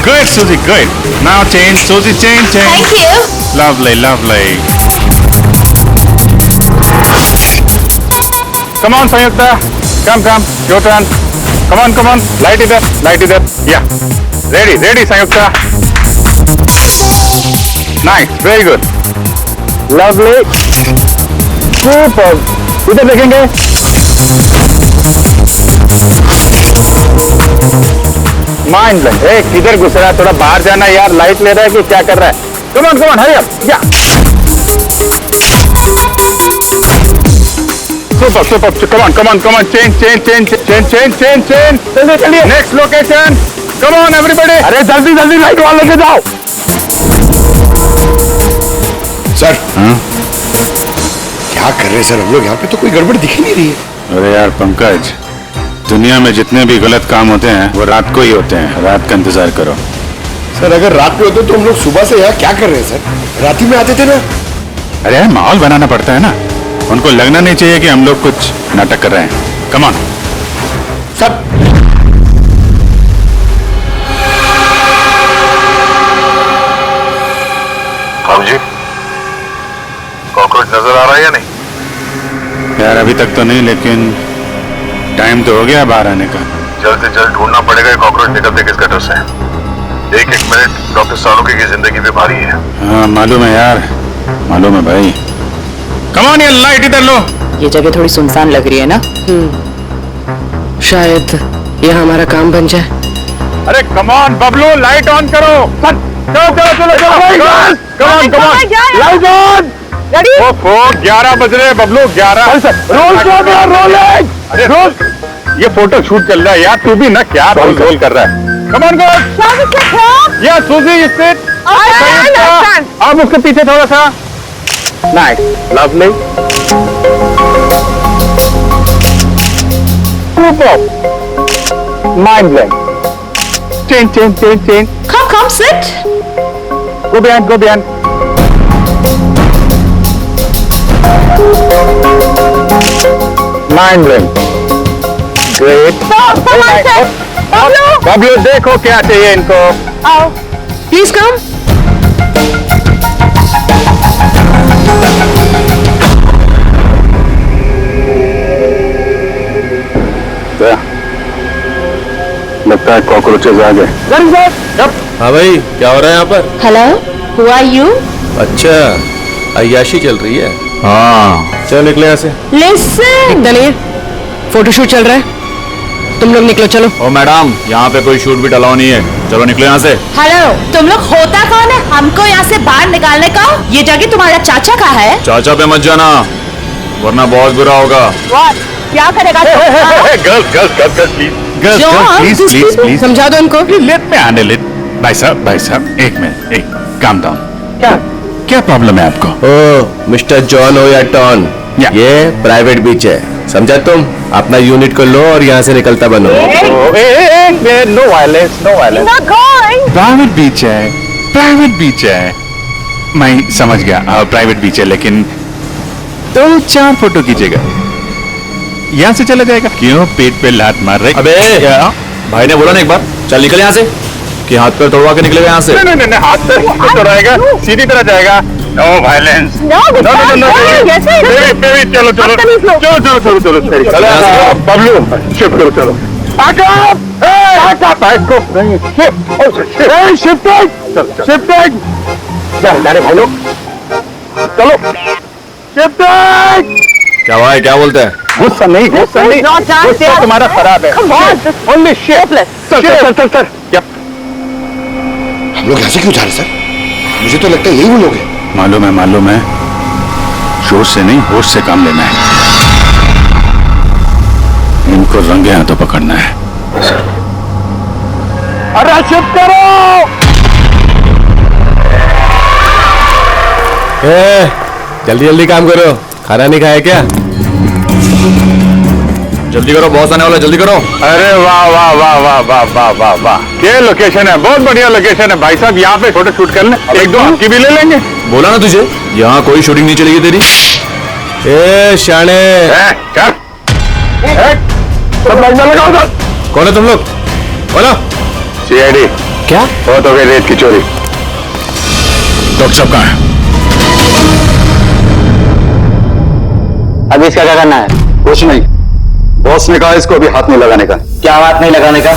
Good, Suzy, good. Now change, Suzy, change. Thank you. Lovely. Come on, Sayukta. Come. Your turn. Come on. Light it up. Yeah. Ready, Sayukta. Nice, very good. Lovely, super. इधर देखेंगे। Mind blowing. किधर घुस रहा है? थोड़ा बाहर जाना यार, लाइट ले रहा है कि क्या कर रहा है? Come on hurry up. या Super. Come on. Change. चलिए। Next location. Come on, everybody. अरे जल्दी लाइट वाले के जाओ। सर क्या कर रहे हैं सर हम लोग? यहाँ पे तो कोई गड़बड़ दिख ही नहीं रही है। अरे यार पंकज, दुनिया में जितने भी गलत काम होते हैं वो रात को ही होते हैं। रात का इंतजार करो। सर अगर रात में होते तो हम लोग सुबह से यहाँ क्या कर रहे हैं सर? रात ही में आते थे ना। अरे यार माहौल बनाना पड़ता है ना, उनको लगना नहीं चाहिए कि हम लोग कुछ नाटक कर रहे हैं। Come on sir. जी कॉकरोच नजर आ रहा है या नहीं? यार अभी तक तो नहीं, लेकिन टाइम तो हो गया बाहर आने का। जल्द से जल्द ढूंढना पड़ेगा कॉकरोच निकलते किस गटर से। एक मिनट डॉक्टर सालुके की जिंदगी पे भारी है। हाँ मालूम है यार, मालूम है भाई। कम ऑन, ये लाइट इधर लो। ये जगह थोड़ी सुनसान लग रही है ना? शायद यहाँ हमारा काम बन जाए। अरे come on Bablu, light on करो। चलो। Come on light on. ओफो 11 बज रहे बबलू, 11। अरे रोल, ये फोटो शूट चल रहा है यार, तू भी ना क्या रोल कर रहा है। Come on go. या सूजी सिट। अब उसके पीछे थोड़ा सा। Nice, lovely. Mind blowing. Change. Come, sit. Go behind. Mind blowing. Great. Bablu देखो क्या चाहिए इनको। आओ। Please come. लगता है कॉकरोचेस आ गए। हाँ भाई, क्या हो रहा है यहाँ पर? Hello, who are you? अच्छा, अय्याशी चल रही है। हाँ चल निकले यहाँ से। दिखता नहीं है, फोटोशूट चल रहा है। तुम लोग निकलो, चलो। ओ मैडम, यहाँ पे कोई शूट भी अलाउ नहीं है, चलो निकलो यहाँ से। हेलो, तुम लोग होता कौन है हमको यहाँ से बाहर निकालने का? ये जगह तुम्हारा चाचा का है। चाचा पे मत जाना वरना बहुत बुरा होगा। क्या करेगा? प्लीज समझा दो इनको। Let me handle it. भाई साहब एक मिनट, एक काम डाउन। क्या प्रॉब्लम है आपको? ओ मिस्टर जॉन हो या टॉन, ये प्राइवेट बीच है, समझा तुम? अपना यूनिट को लो और यहाँ से निकलता बनो। No violence, no violence. Private beach है, मैं समझ गया प्राइवेट बीच है, लेकिन 2-4 फोटो खींचेगा, यहाँ से चला जाएगा। क्यों पेट पे लात मार रहे? अबे भाई ने बोला ना एक बार, चल निकल यहाँ से, कि हाथ पैर तोड़वा के निकलेगा यहाँ से। नहीं, हाथ पैर तोड़ाएगा, सीधी तरह जाएगा। No violence. नो, चलो। बबलू शिफ्ट करो, चलो। अरे भाई लोग चलो, क्या भाई, क्या बोलते हैं? गुस्सा नहीं, गुस्सा तुम्हारा खराब है। ओनली सर क्या हम लोग यहाँ से क्यों जा रहे सर? मुझे तो लगता है यही वो लोग हैं। मालूम है, जोश से नहीं होश से काम लेना है। इनको रंगे हाथों पकड़ना है। अरे शिफ्ट करो। जल्दी काम करो, खाना नहीं खाया क्या? जल्दी करो, बॉस आने वाला, जल्दी करो। अरे वाह वाह वाह वाह वाह वाह वाह वाह, ये लोकेशन है, बहुत बढ़िया लोकेशन है भाई साहब। यहाँ पे फोटो शूट कर लें, एक दो आपकी भी ले लेंगे। बोला ना तुझे, यहाँ कोई शूटिंग नहीं चलेगी तेरी। ए शाने, चल सब लाइन में लगाओ सर। कौन है तुम लोग? बोलो। सीआईडी। क्या? बहुत हो गई रेत की चोरी। डॉक्टर साहब कहाँ है? अभी इसका क्या करना है? कुछ नहीं, बॉस ने कहा इसको अभी हाथ नहीं लगाने का। क्या हाथ नहीं लगाने का?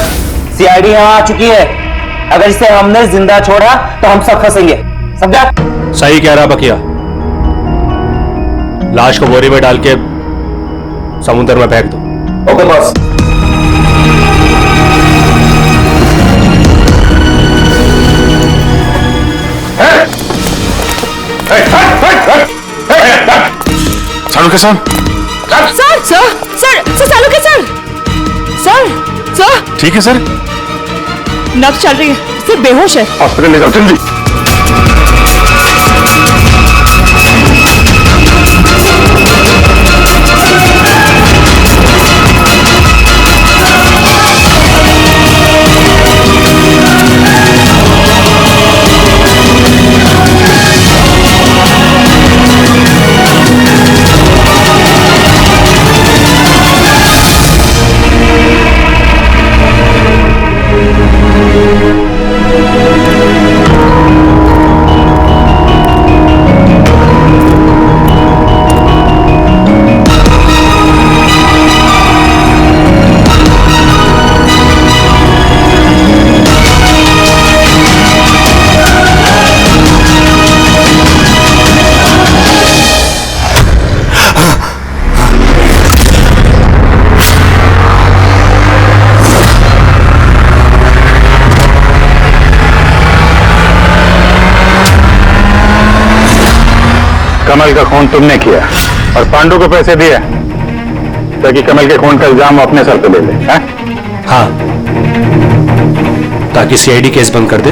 सीआईडी यहाँ आ चुकी है, अगर इसे हमने जिंदा छोड़ा तो हम सब फंसेंगे, समझा? सही कह रहा बकिया, लाश को बोरी में डाल के समुद्र में फेंक दो। Okay boss. सालू के साथ सर सालू के सर ठीक है सर, नब्ज चल रही है, सिर्फ बेहोश है। हॉस्पिटल ले जाओ जल्दी। कमल का खून तुमने किया और पांडु को पैसे दिए ताकि कमल के खून का इल्जाम अपने सर पे ले ले। हाँ, ताकि सीआईडी केस बंद कर दे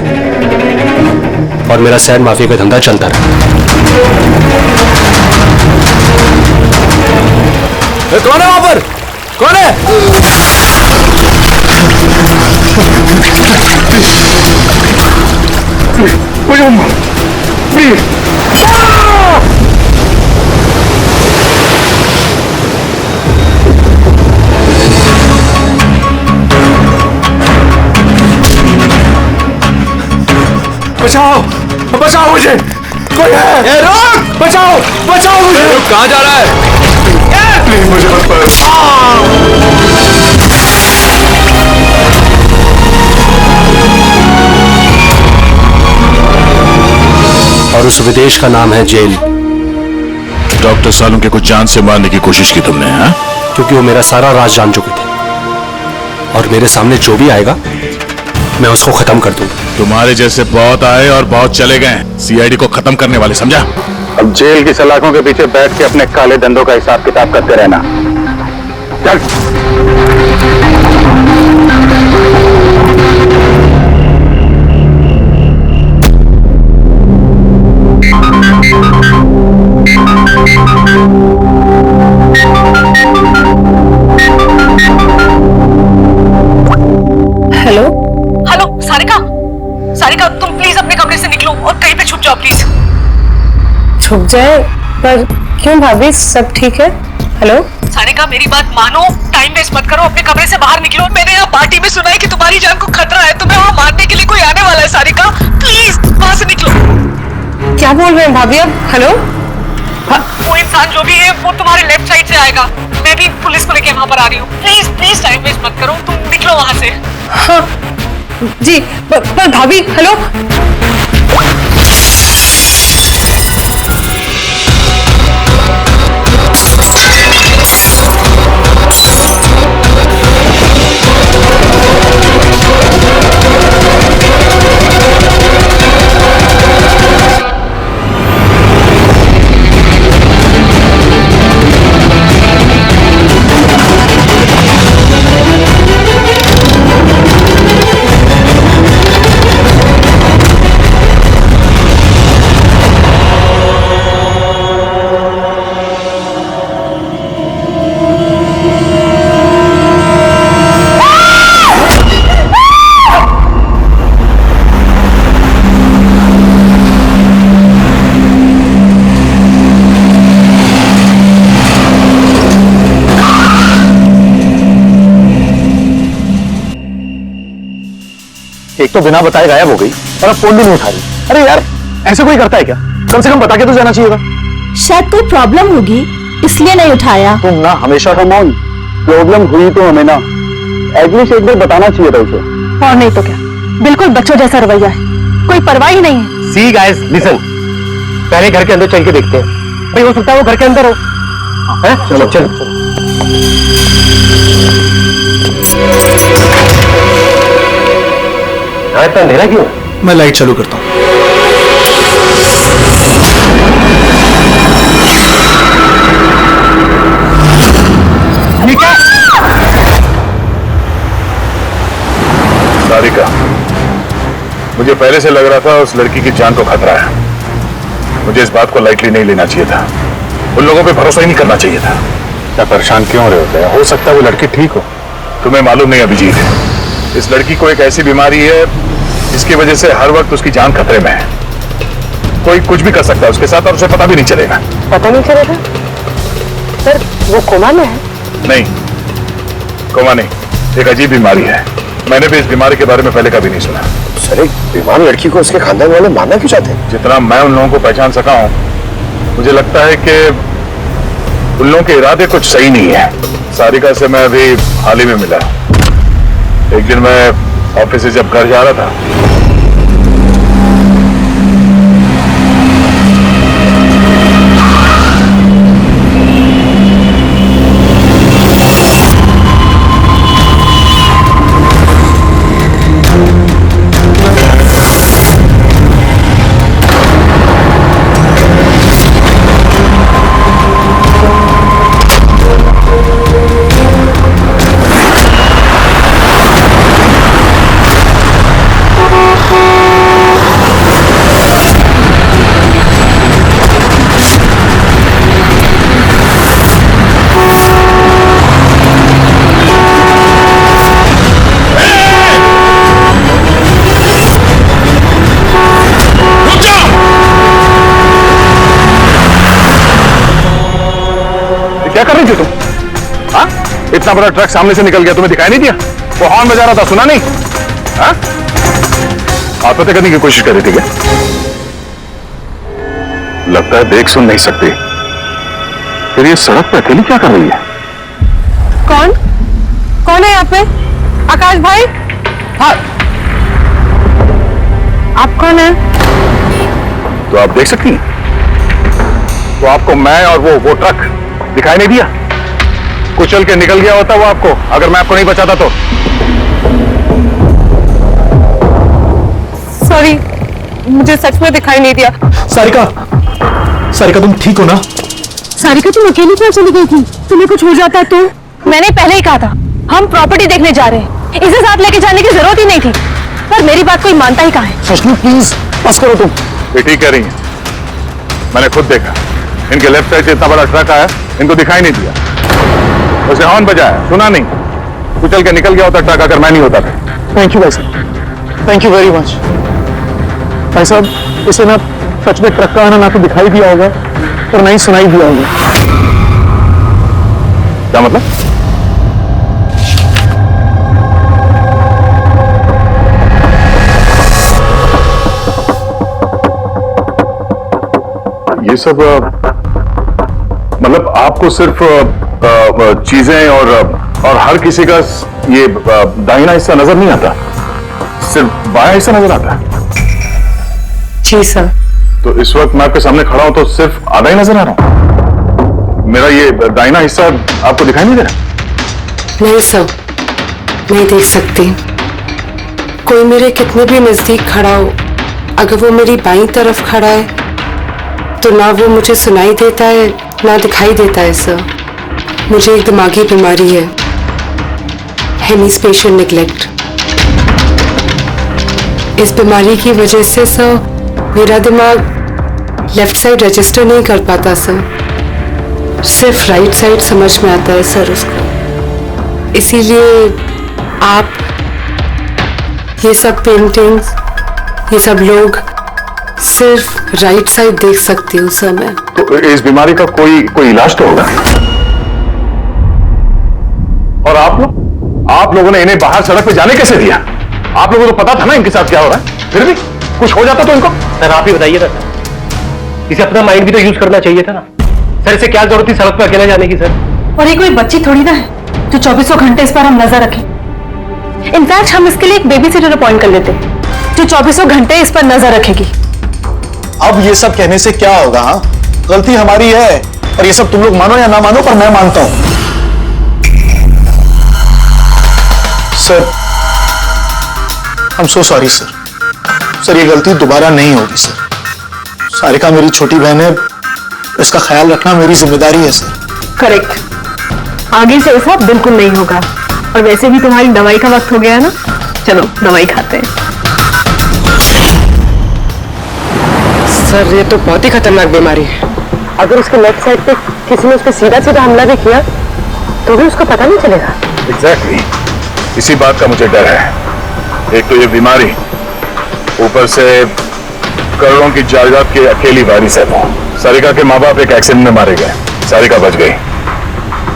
और मेरा सैंड माफिया का धंधा चलता रहे। कौन है वहां पर? कौन है? बचाओ मुझे, कोई है? रुक! बचाओ मुझे! कहाँ जा रहा है? प्लीज मुझे मत पकड़। और उस विदेश का नाम है जेल। डॉक्टर सालुंके को जान से मारने की कोशिश की तुमने? हाँ, क्योंकि वो मेरा सारा राज जान चुके थे और मेरे सामने जो भी आएगा मैं उसको खत्म कर दूंगा। तुम्हारे जैसे बहुत आए और बहुत चले गए, सीआईडी को खत्म करने वाले, समझा? अब जेल की सलाखों के पीछे बैठ के अपने काले धंधों का हिसाब किताब करते रहना। चल। हेलो हेलो, सारिका, सारिका तुम प्लीज अपने कमरे से निकलो और कहीं पे छुप जाओ प्लीज। छुप जाए? पर क्यों भाभी, सब ठीक है? हेलो सारिका मेरी बात मानो, टाइम वेस्ट मत करो, अपने कमरे से बाहर निकलो। मैंने यहाँ पार्टी में सुना है कि तुम्हारी जान को खतरा है, तुम्हें वहाँ मारने के लिए कोई आने वाला है। सारिका प्लीज वहाँ से निकलो। क्या बोल रहे हैं भाभी अब? हेलो, वो इंसान जो भी है वो तुम्हारे लेफ्ट साइड से आएगा। मैं भी पुलिस को लेके वहाँ पर आ रही हूँ। प्लीज प्लीज टाइम वेस्ट मत करो, तुम निकलो वहाँ से। हाँ जी, पर भाभी हेलो। एक तो बिना बताए गायब हो गई और अब फोन भी नहीं उठा रही। अरे यार, ऐसे कोई करता है क्या? कम से कम बता के तो जाना चाहिए था। शायद कोई प्रॉब्लम होगी इसलिए नहीं उठाया। तुम ना हमेशा कमाओ, प्रॉब्लम हुई तो हमें ना एटलीस्ट एक बार बताना चाहिए था उसे। और नहीं तो क्या, बिल्कुल बच्चों जैसा रवैया है, कोई परवाह ही नहीं है। सी गाइस लिसन, पहले घर के अंदर चल के देखते हैं। भाई हो सकता है वो घर के अंदर हो। हैं? चलो चलो। इतना अंधेरा क्यों? मैं लाइट चालू करता हूँ। सारिका, मुझे पहले से लग रहा था उस लड़की की जान को खतरा है। मुझे इस बात को लाइटली नहीं लेना चाहिए था, उन लोगों पे भरोसा ही नहीं करना चाहिए था। क्या परेशान क्यों रहे होते हैं? हो सकता है वो लड़की ठीक हो। तुम्हें मालूम नहीं अभिजीत, इस लड़की को एक ऐसी बीमारी है जिसकी वजह से हर वक्त उसकी जान खतरे में है। कोई कुछ भी कर सकता है उसके साथ और उसे पता भी नहीं चलेगा। पता नहीं चलेगा? सर वो कोमा में है? नहीं, कोमा नहीं, एक अजीब बीमारी है। मैंने भी इस बीमारी के बारे में पहले कभी नहीं सुना। सर, एक बीमार लड़की को उसके खानदान वाले मारना क्यों चाहते हैं? जितना मैं उन लोगों को पहचान सका हूं, मुझे लगता है कि उन लोगों के इरादे कुछ सही नहीं है। सारिका से मैं अभी हाल ही में मिला। एक दिन मैं ऑफिस से जब घर जा रहा था, क्या कर रही थी तुम? हाँ, इतना बड़ा ट्रक सामने से निकल गया, तुम्हें दिखाई नहीं दिया? वो हॉर्न बजा रहा था, सुना नहीं? हाँ, आत्महत्या करने की कोशिश कर रही थी क्या? लगता है देख सुन नहीं सकती। फिर ये सड़क पे अकेली क्या कर रही है? कौन कौन है यहाँ पे? आकाश भाई? हाँ, आप कौन है? तो आप देख सकती हैं? तो आपको मैं और वो ट्रक दिखाई नहीं दिया? कुचल के निकल गया होता वो आपको, अगर मैं आपको नहीं बचाता तो। सॉरी, मुझे सच में दिखाई नहीं दिया। सारिका, सारिका तुम ठीक हो ना? सारिका तुम अकेली क्यों चली गई थी? तुम्हें कुछ हो जाता तो? मैंने पहले ही कहा था हम प्रॉपर्टी देखने जा रहे हैं, इसे साथ लेके जाने की जरूरत ही नहीं थी, पर मेरी बात कोई मानता ही कहाँ है। सचमुच प्लीज बस करो तुम। ये ठीक कह रही है, मैंने खुद देखा इनके लेफ्ट साइड से इतना बड़ा ट्रक आया, इनको दिखाई नहीं दिया, उसे हॉर्न बजाया, सुना नहीं, कुचल के निकल गया होता ट्रक अगर मैं नहीं होता था। थैंक यू भाई साहब, थैंक यू वेरी मच। भाई साहब इसे ना सच में ट्रक का आना ना तो दिखाई दिया होगा और ना ही सुनाई दिया होगा। क्या मतलब? ये सब मतलब आपको सिर्फ चीजें और हर किसी का ये दाहिना हिस्सा नजर नहीं आता, सिर्फ बायां हिस्सा नजर आता है? जी सर। तो इस वक्त मैं आपके सामने खड़ा हूं तो सिर्फ आधा ही नजर आ रहा हूं, मेरा ये दाहिना हिस्सा आपको दिखाई नहीं दे रहा? नहीं सर, नहीं देख सकती। कोई मेरे कितने भी नजदीक खड़ा हो, अगर वो मेरी बाईं तरफ खड़ा है तो ना वो मुझे सुनाई देता है ना दिखाई देता है सर। मुझे एक दिमागी बीमारी है, हेमीस्पेशियल नेग्लेक्ट। इस बीमारी की वजह से सर मेरा दिमाग लेफ्ट साइड रजिस्टर नहीं कर पाता सर, सिर्फ राइट साइड समझ में आता है सर उसको। इसीलिए आप ये सब पेंटिंग्स, ये सब लोग सिर्फ राइट साइड देख सकती हूँ सर मैं। तो इस बीमारी का कोई इलाज तो होगा? और आप लोगों ने इन्हें बाहर सड़क पे जाने कैसे दिया? आप लोगों को तो पता था ना इनके साथ क्या हो रहा है, फिर भी कुछ हो जाता तो इनको? सर आप ही बताइए ना, इसे अपना माइंड भी तो यूज करना चाहिए था ना सर। इसे क्या जरूरत थी सड़क पे अकेले जाने की सर? और ये कोई बच्ची थोड़ी ना है जो 24 घंटे इस पर हम नजर रखें। इनफैक्ट हम इसके लिए एक बेबी सिटर अपॉइंट कर लेते जो 24 घंटे इस पर नजर रखेगी। अब ये सब कहने से क्या होगा? हाँ, गलती हमारी है और ये सब तुम लोग मानो या ना मानो पर मैं मानता हूं। Sir I am so sorry sir. Sir ये गलती दोबारा नहीं होगी सर। सारिका मेरी छोटी बहन है, इसका ख्याल रखना मेरी जिम्मेदारी है सर। करेक्ट, आगे से ऐसा बिल्कुल नहीं होगा। और वैसे भी तुम्हारी दवाई का वक्त हो गया है ना, चलो दवाई खाते हैं। सर ये तो बहुत ही खतरनाक बीमारी है। अगर उसके लेफ्ट साइड पे किसी ने उस पर सीधा सीधा हमला भी किया तो भी उसको पता नहीं चलेगा। एग्जैक्टली, इसी बात का मुझे डर है। एक तो ये बीमारी, ऊपर से करोड़ों की जायदाद की अकेली वारिस है वो। सारिका के माँ बाप एक एक्सीडेंट में मारे गए, सारिका बच गई,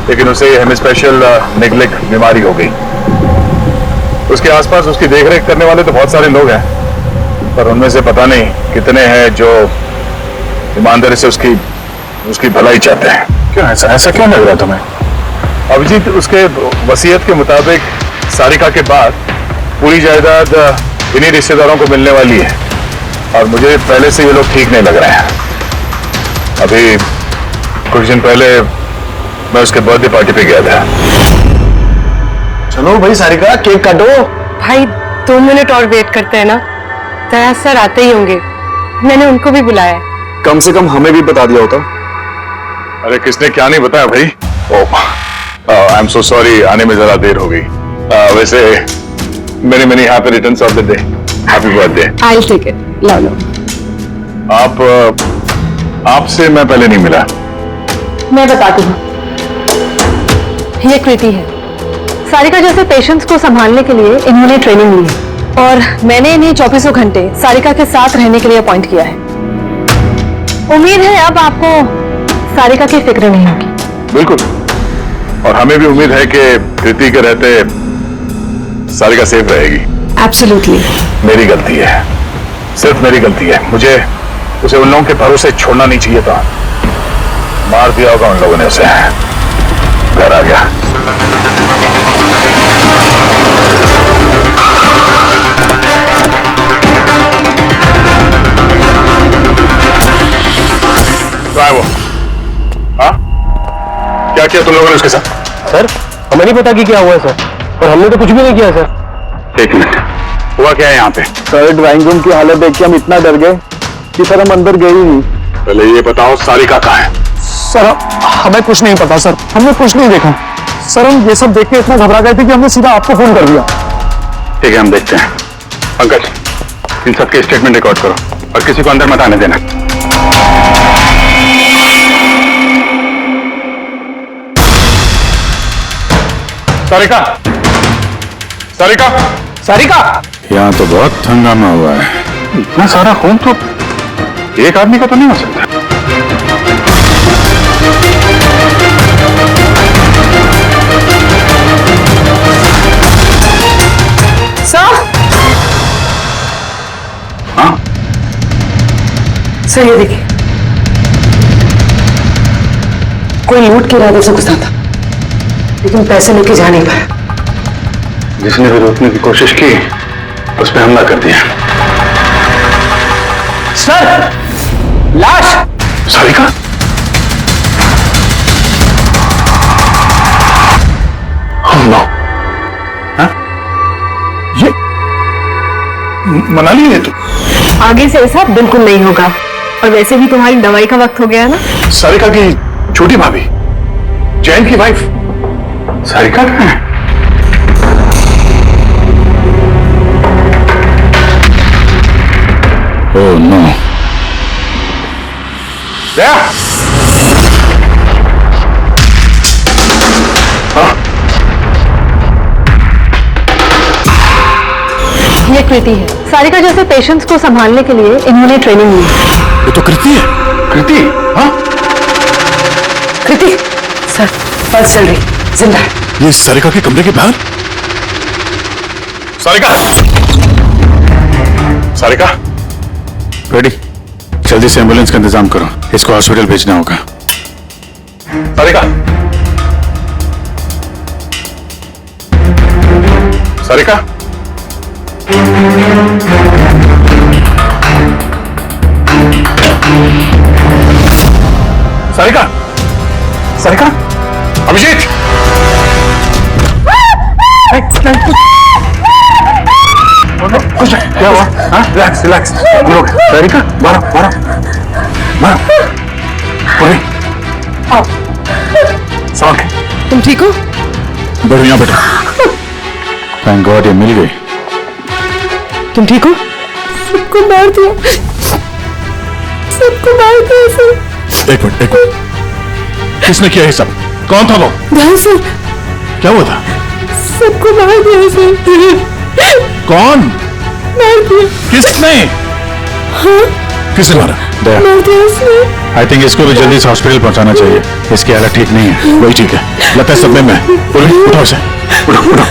लेकिन उसे हेमीस्पेशियल नेग्लेक्ट बीमारी हो गई। उसके आसपास उसकी देखरेख करने वाले तो बहुत सारे लोग हैं, पर उनमें से पता नहीं कितने हैं जो ईमानदारी से उसकी भलाई चाहते हैं। क्यों ऐसा क्यों लग रहा है तुम्हें? अभिजीत, उसके वसीयत के मुताबिक सारिका के बाद पूरी जायदाद इन्हीं रिश्तेदारों को मिलने वाली है, और मुझे पहले से ये लोग ठीक नहीं लग रहे हैं। अभी कुछ दिन पहले मैं उसके बर्थडे पार्टी पे गया था। चलो भाई सारिका केक काटो। भाई 2 मिनट और वेट करते हैं ना, दयाज सर आते ही होंगे, मैंने उनको भी बुलाया। कम से कम हमें भी बता दिया होता। अरे किसने क्या नहीं बताया भाई। आई एम सो सॉरी, आने में जरा देर हो गई। वैसे many happy returns of the day, happy birthday. I take it, लो लो। आपसे मैं पहले नहीं मिला। मैं बताती हूँ, ये कृति है। सारिका जैसे पेशेंट्स को संभालने के लिए इन्होंने ट्रेनिंग ली है, और मैंने इन्हें 24 घंटे सारिका के साथ रहने के लिए अपॉइंट किया है। उम्मीद है अब आपको सारिका की फिक्र नहीं होगी। बिल्कुल, और हमें भी उम्मीद है कि कृति के रहते सारिका सेफ रहेगी। एब्सोल्युटली। मेरी गलती है, सिर्फ मेरी गलती है। मुझे उसे उन लोगों के भरोसे छोड़ना नहीं चाहिए था। मार दिया होगा उन लोगों ने उसे। घर आ गया। तो आए वो किया तुम लोगों ने उसके साथ? सर हमें नहीं पता कि क्या हुआ है सर, और हमने तो कुछ भी नहीं किया सर। एक मिनट, हुआ क्या है यहाँ पे? सर ड्राइंग रूम की हालत देख के हम इतना डर गए कि सर हम अंदर गए ही नहीं। पहले ये बताओ सारिका कहाँ है? सर हमें कुछ नहीं पता सर, हमने कुछ नहीं देखा सर। हम ये सब देख के इतना घबरा गए थे कि हमने सीधा आपको फोन कर दिया। ठीक है, हम देखते हैं। पंकज, इन सबके स्टेटमेंट रिकॉर्ड करो और किसी को अंदर मत आने देना। सारिका, सारिका, सारिका! यहाँ तो बहुत हंगामा हुआ है। इतना सारा खून तो एक आदमी का तो नहीं हो सकता। हाँ सर ये देखिए, कोई लूट के इरादे से घुसा था, लेकिन पैसे लेके जा नहीं पाया। जिसने भी रोकने की कोशिश की उस पर हमला कर दिया। सर लाश! सारिका? नो, ये मनाली है तू? आगे से ऐसा बिल्कुल नहीं होगा, और वैसे भी तुम्हारी दवाई का वक्त हो गया है ना। सारिका की छोटी भाभी, जैन की वाइफ सारिका कहाँ है? Oh no. दया! ये कृति है। सारिका जैसे पेशेंट्स को संभालने के लिए इन्होंने ट्रेनिंग ली है। ये तो कृति है। कृति? हाँ? कृति सर, पल्स चल रही, जिंदा है। ये सारिका के कमरे के बाहर? सारिका! सारिका! रेडी, जल्दी से एम्बुलेंस का इंतजाम करो, इसको हॉस्पिटल भेजना होगा। सारिका! सारिका! सारिका! सारिका! अभिजीत! कुछ क्या हुआ? हाँ, रिलैक्स रिलैक्स। लोग सारिका, बारो बारो बारो। पूरी सॉक। तुम ठीक हो? बैठो यहाँ बैठो। थैंक गॉड ये मिल गई। तुम ठीक हो? सबको मार दिया, सबको मार दिया सर। एक मिनट, किसने किया ये सब? कौन था वो? ध्यान से। क्या हुआ था? सबको मार दिया सर। कौन? मार दिया। किसने? हाँ? किसने मारा? दया, मार दिया उसने। आई थिंक इसको भी जल्दी से हॉस्पिटल पहुंचाना चाहिए। इसकी हालत ठीक नहीं है। वही ठीक है, लगता है सदमे में है। उठो इसे, उठो उठो।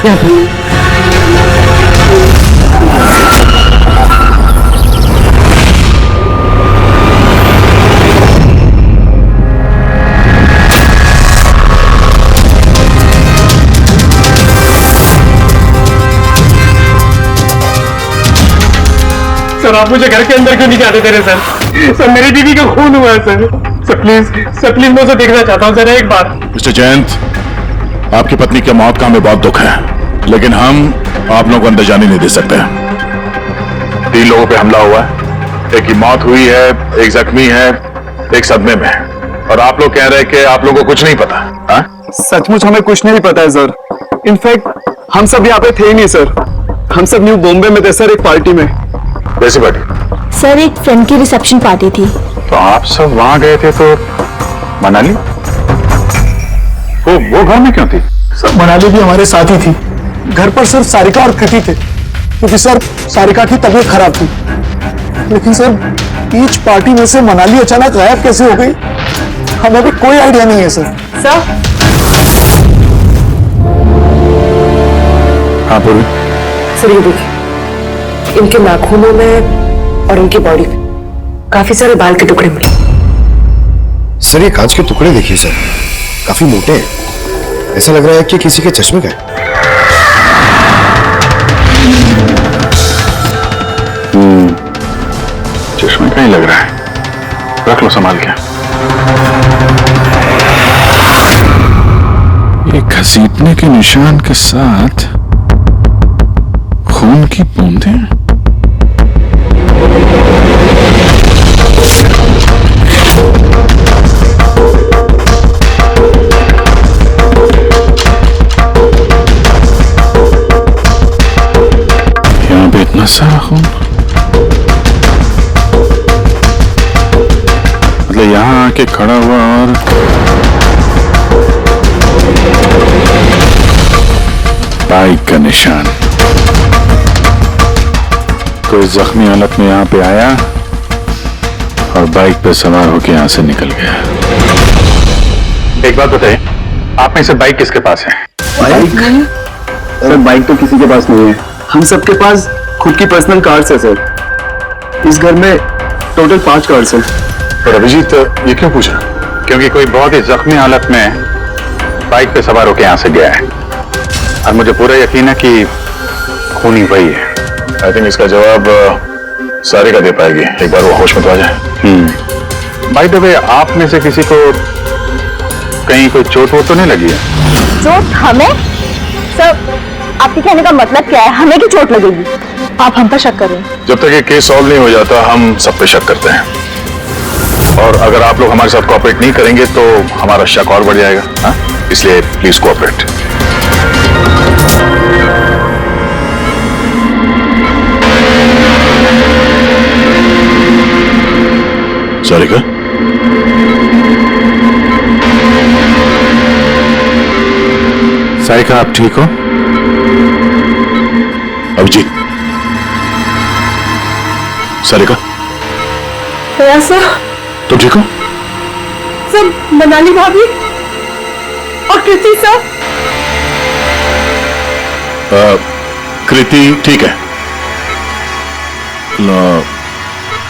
सर आप मुझे घर के अंदर क्यों नहीं जाने दे रहे सर? सर मेरी बीवी का खून हुआ है सर। सर प्लीज मैं उसे देखना चाहता हूँ सर, एक बार। मिस्टर जयंत, आपकी पत्नी की मौत का हमें बहुत दुख है, लेकिन हम आप लोगों को अंदर जाने नहीं दे सकते। 3 लोगों पे हमला हुआ है, एक की मौत हुई है, एक जख्मी है, एक सदमे में है, और आप लोग कह रहे हैं कि आप लोगों को कुछ नहीं पता। हाँ? सचमुच हमें कुछ नहीं पता है सर। इनफैक्ट हम सब यहाँ पे थे ही नहीं सर। हम सब न्यू बॉम्बे में थे सर, एक पार्टी में। कैसी पार्टी? सर एक फ्रेंड की रिसेप्शन पार्टी थी। तो आप सब वहां गए थे, तो मनाली वो घर में क्यों थी? सर मनाली भी हमारे साथ ही थी। घर पर सिर्फ सारिका और कृति थे, क्योंकि सर सारिका की तबीयत खराब थी। लेकिन सर बीच पार्टी में से मनाली अचानक गायब कैसे हो गई, हमें भी कोई आइडिया नहीं है सर। सर हाँ पूर्वी। सर ये देखिए, इनके नाखूनों में और इनकी बॉडी पे काफी सारे बाल के टुकड़े मिले। सर ये कांच के टुकड़े देखिए सर, काफी मोटे हैं। ऐसा लग रहा है कि किसी के चश्मे का है। चश्मे का ही लग रहा है। रख लो संभाल के। के घसीटने के निशान के साथ खून की बूंदें। यहां पे इतना सारा खून, मतलब यहां आके खड़ा हुआ और बाइक का निशान। कोई जख्मी हालत में यहां पे आया और बाइक पे सवार होकर यहां से निकल गया। एक बात बताइए, आप में से बाइक किसके पास है? बाइक? सर बाइक तो किसी के पास नहीं है, हम सबके पास खुद की पर्सनल कार्स है सर। इस घर में टोटल 5 कार्स हैं। और अभिजीत ये क्यों पूछा? क्योंकि कोई बहुत ही जख्मी हालत में बाइक पे सवार होकर यहां से गया है और मुझे पूरा यकीन है कि खूनी वही है। आई थिंक इसका जवाब सारिका दे पाएगी, एक बार वो होश में तो आ जाए। बाय द वे, आप में से किसी को कहीं कोई चोट वोट तो नहीं लगी है? चोट हमें? सर आपके कहने का मतलब क्या है? हमें की चोट लगेगी? आप हम पर शक कर रहे हैं? जब तक ये केस सॉल्व नहीं हो जाता हम सब पे शक करते हैं, और अगर आप लोग हमारे साथ कोऑपरेट नहीं करेंगे तो हमारा शक और बढ़ जाएगा। हाँ? इसलिए प्लीज कोऑपरेट। सारिका, सारिका आप ठीक हो? अभिजीत, सारिका सर, तुम ठीक हो? सर मनाली भाभी और कृति सर। कृति ठीक है,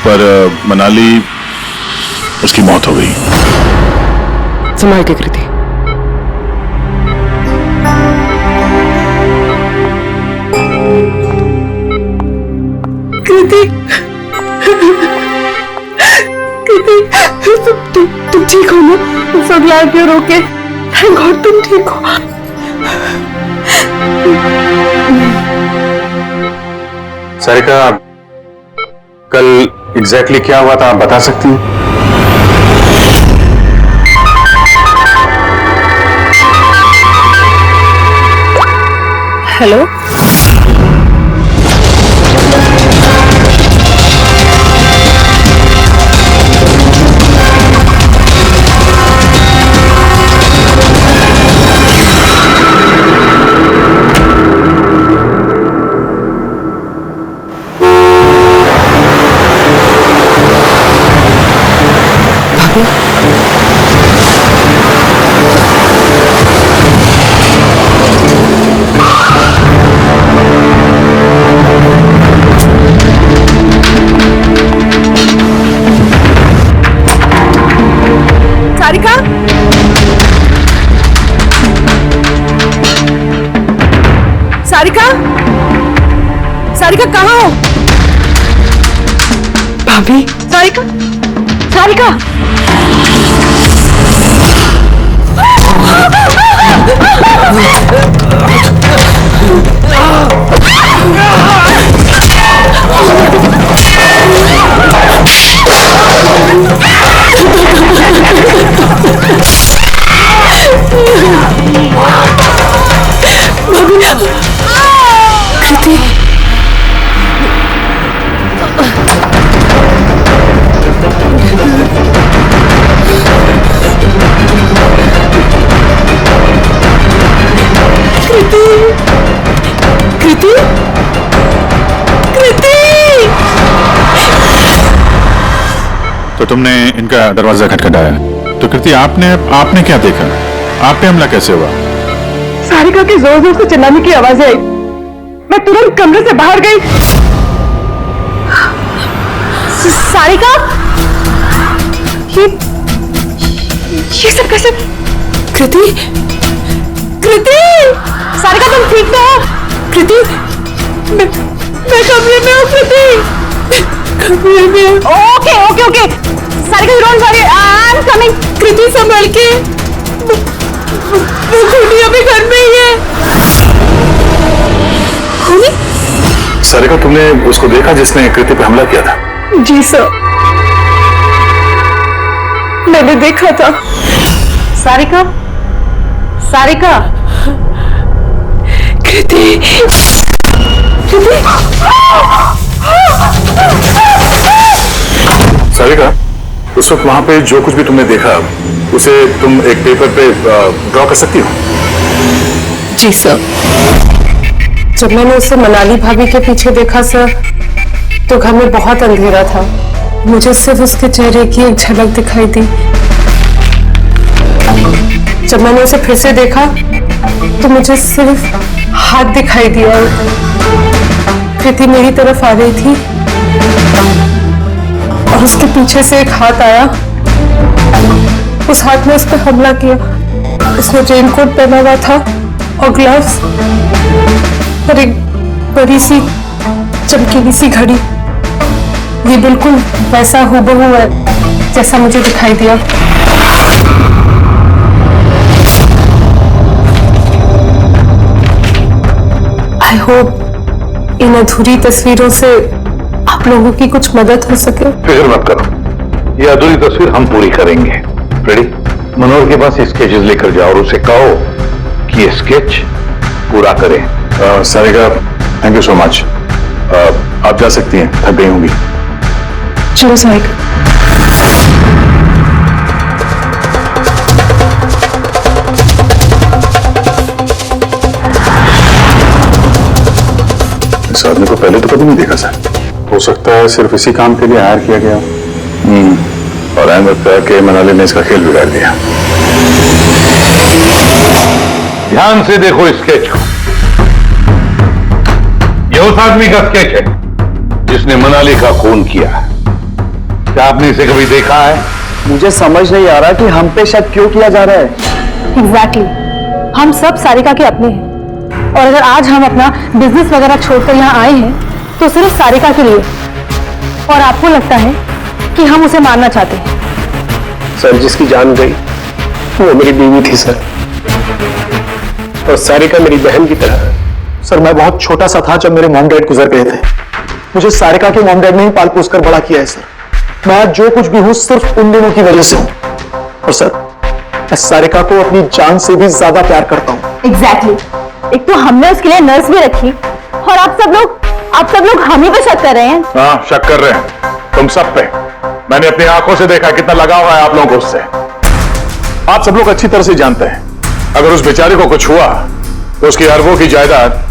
पर मनाली, उसकी मौत हो गई। संभाल के कृति। कृति, तुम ठीक हो ना? सब glad you are okay. Thank God तुम ठीक हो। सारिका, कल एग्जैक्टली क्या हुआ था आप बता सकती हैं? हेलो, सारिका, सारिका, सारिका कहाँ हो? भाभी, सारिका, सारिका। कृति, कृति, कृति। तो तुमने इनका दरवाजा खटखटाया, तो कृति आपने क्या देखा? आप पे हमला कैसे हुआ? सारिका के जोर जोर से चिल्लाने की आवाजें आई। मैं तुरंत कमरे से बाहर गई। सारिका, ये सब कैसे? कृति, कृति, सारिका तुम ठीक तो हो? कृति, मैं कमरे में हूँ। कृति, कमरे में। Okay okay okay, Sarika don't worry, I am coming. Kriti संभल के, वो खूनी अभी घर में ही है। खूनी? सारिका, तुमने उसको देखा जिसने कृति पे हमला किया था? जी सर, मैंने देखा था। सारिका, सारिका, कृति, कृति। सारिका, उस वक्त वहां पे जो कुछ भी तुमने देखा उसे तुम एक पेपर पे ड्रॉ कर सकती हो? जी सर। जब मैंने उसे मनाली भाभी के पीछे देखा सर, तो घर में बहुत अंधेरा था। मुझे सिर्फ उसके चेहरे की एक झलक दिखाई दी। जब मैंने उसे फिर से देखा तो मुझे सिर्फ हाथ दिखाई दिया। कृति मेरी तरफ आ रही थी और उसके पीछे से एक हाथ आया। उस हाथ ने उस पर हमला किया। उसने रेनकोट पहना हुआ था और ग्लव्स और एक बड़ी सी चमकीली सी घड़ी। ये बिल्कुल वैसा हूबहू है जैसा मुझे दिखाई दिया। आई होप इन अधूरी तस्वीरों से आप लोगों की कुछ मदद हो सके। फिक्र मत करो, ये अधूरी तस्वीर हम पूरी करेंगे। रेडी? मनोहर के पास स्केचेस लेकर जाओ और उसे कहो कि ये स्केच पूरा करें। Sarika, thank you so much. आप जा सकती हैं, थक गई होंगी। चलो सारिका। इस आदमी को पहले तो कभी नहीं देखा सर। हो सकता है सिर्फ इसी काम के लिए हायर किया गया। और अहमद के मनाली ने इसका खेल बिगाड़ दिया। ध्यान से देखो स्केच को। यह उस आदमी का स्केच है जिसने मनाली का खून किया। क्या आपने इसे कभी देखा है? मुझे समझ नहीं आ रहा कि हम पे शक क्यों किया जा रहा है। एग्जैक्टली, हम सब सारिका के अपने हैं और अगर आज हम अपना बिजनेस वगैरह छोड़कर यहाँ आए हैं तो सिर्फ सारिका के लिए। और आपको लगता है कि हम उसे मारना चाहते हैं? सर, जिसकी जान गई वो मेरी बीवी थी सर, और सारिका मेरी बहन की तरह है। सर, मैं बहुत छोटा सा था जब मेरे मॉम डैड गुजर गए थे। मुझे सारिका के मॉम डैड ने ही पाल पोस कर बड़ा किया है सर। मैं आज जो कुछ भी हूं सिर्फ उन दोनों की वजह से हूं। और सर, मैं सारिका को अपनी जान से भी ज्यादा प्यार करता हूं। एग्जैक्टली, एक तो हमने उसके लिए नर्स भी रखी और आप सब लोग हम ही पे शक कर रहे हैं। हाँ, शक कर रहे हैं तुम सब पे। मैंने अपनी आंखों से देखा कितना लगाव है आप लोगों को उससे। आप सब लोग अच्छी तरह से जानते हैं अगर उस बेचारे को कुछ हुआ तो उसकी अरबों की जायदाद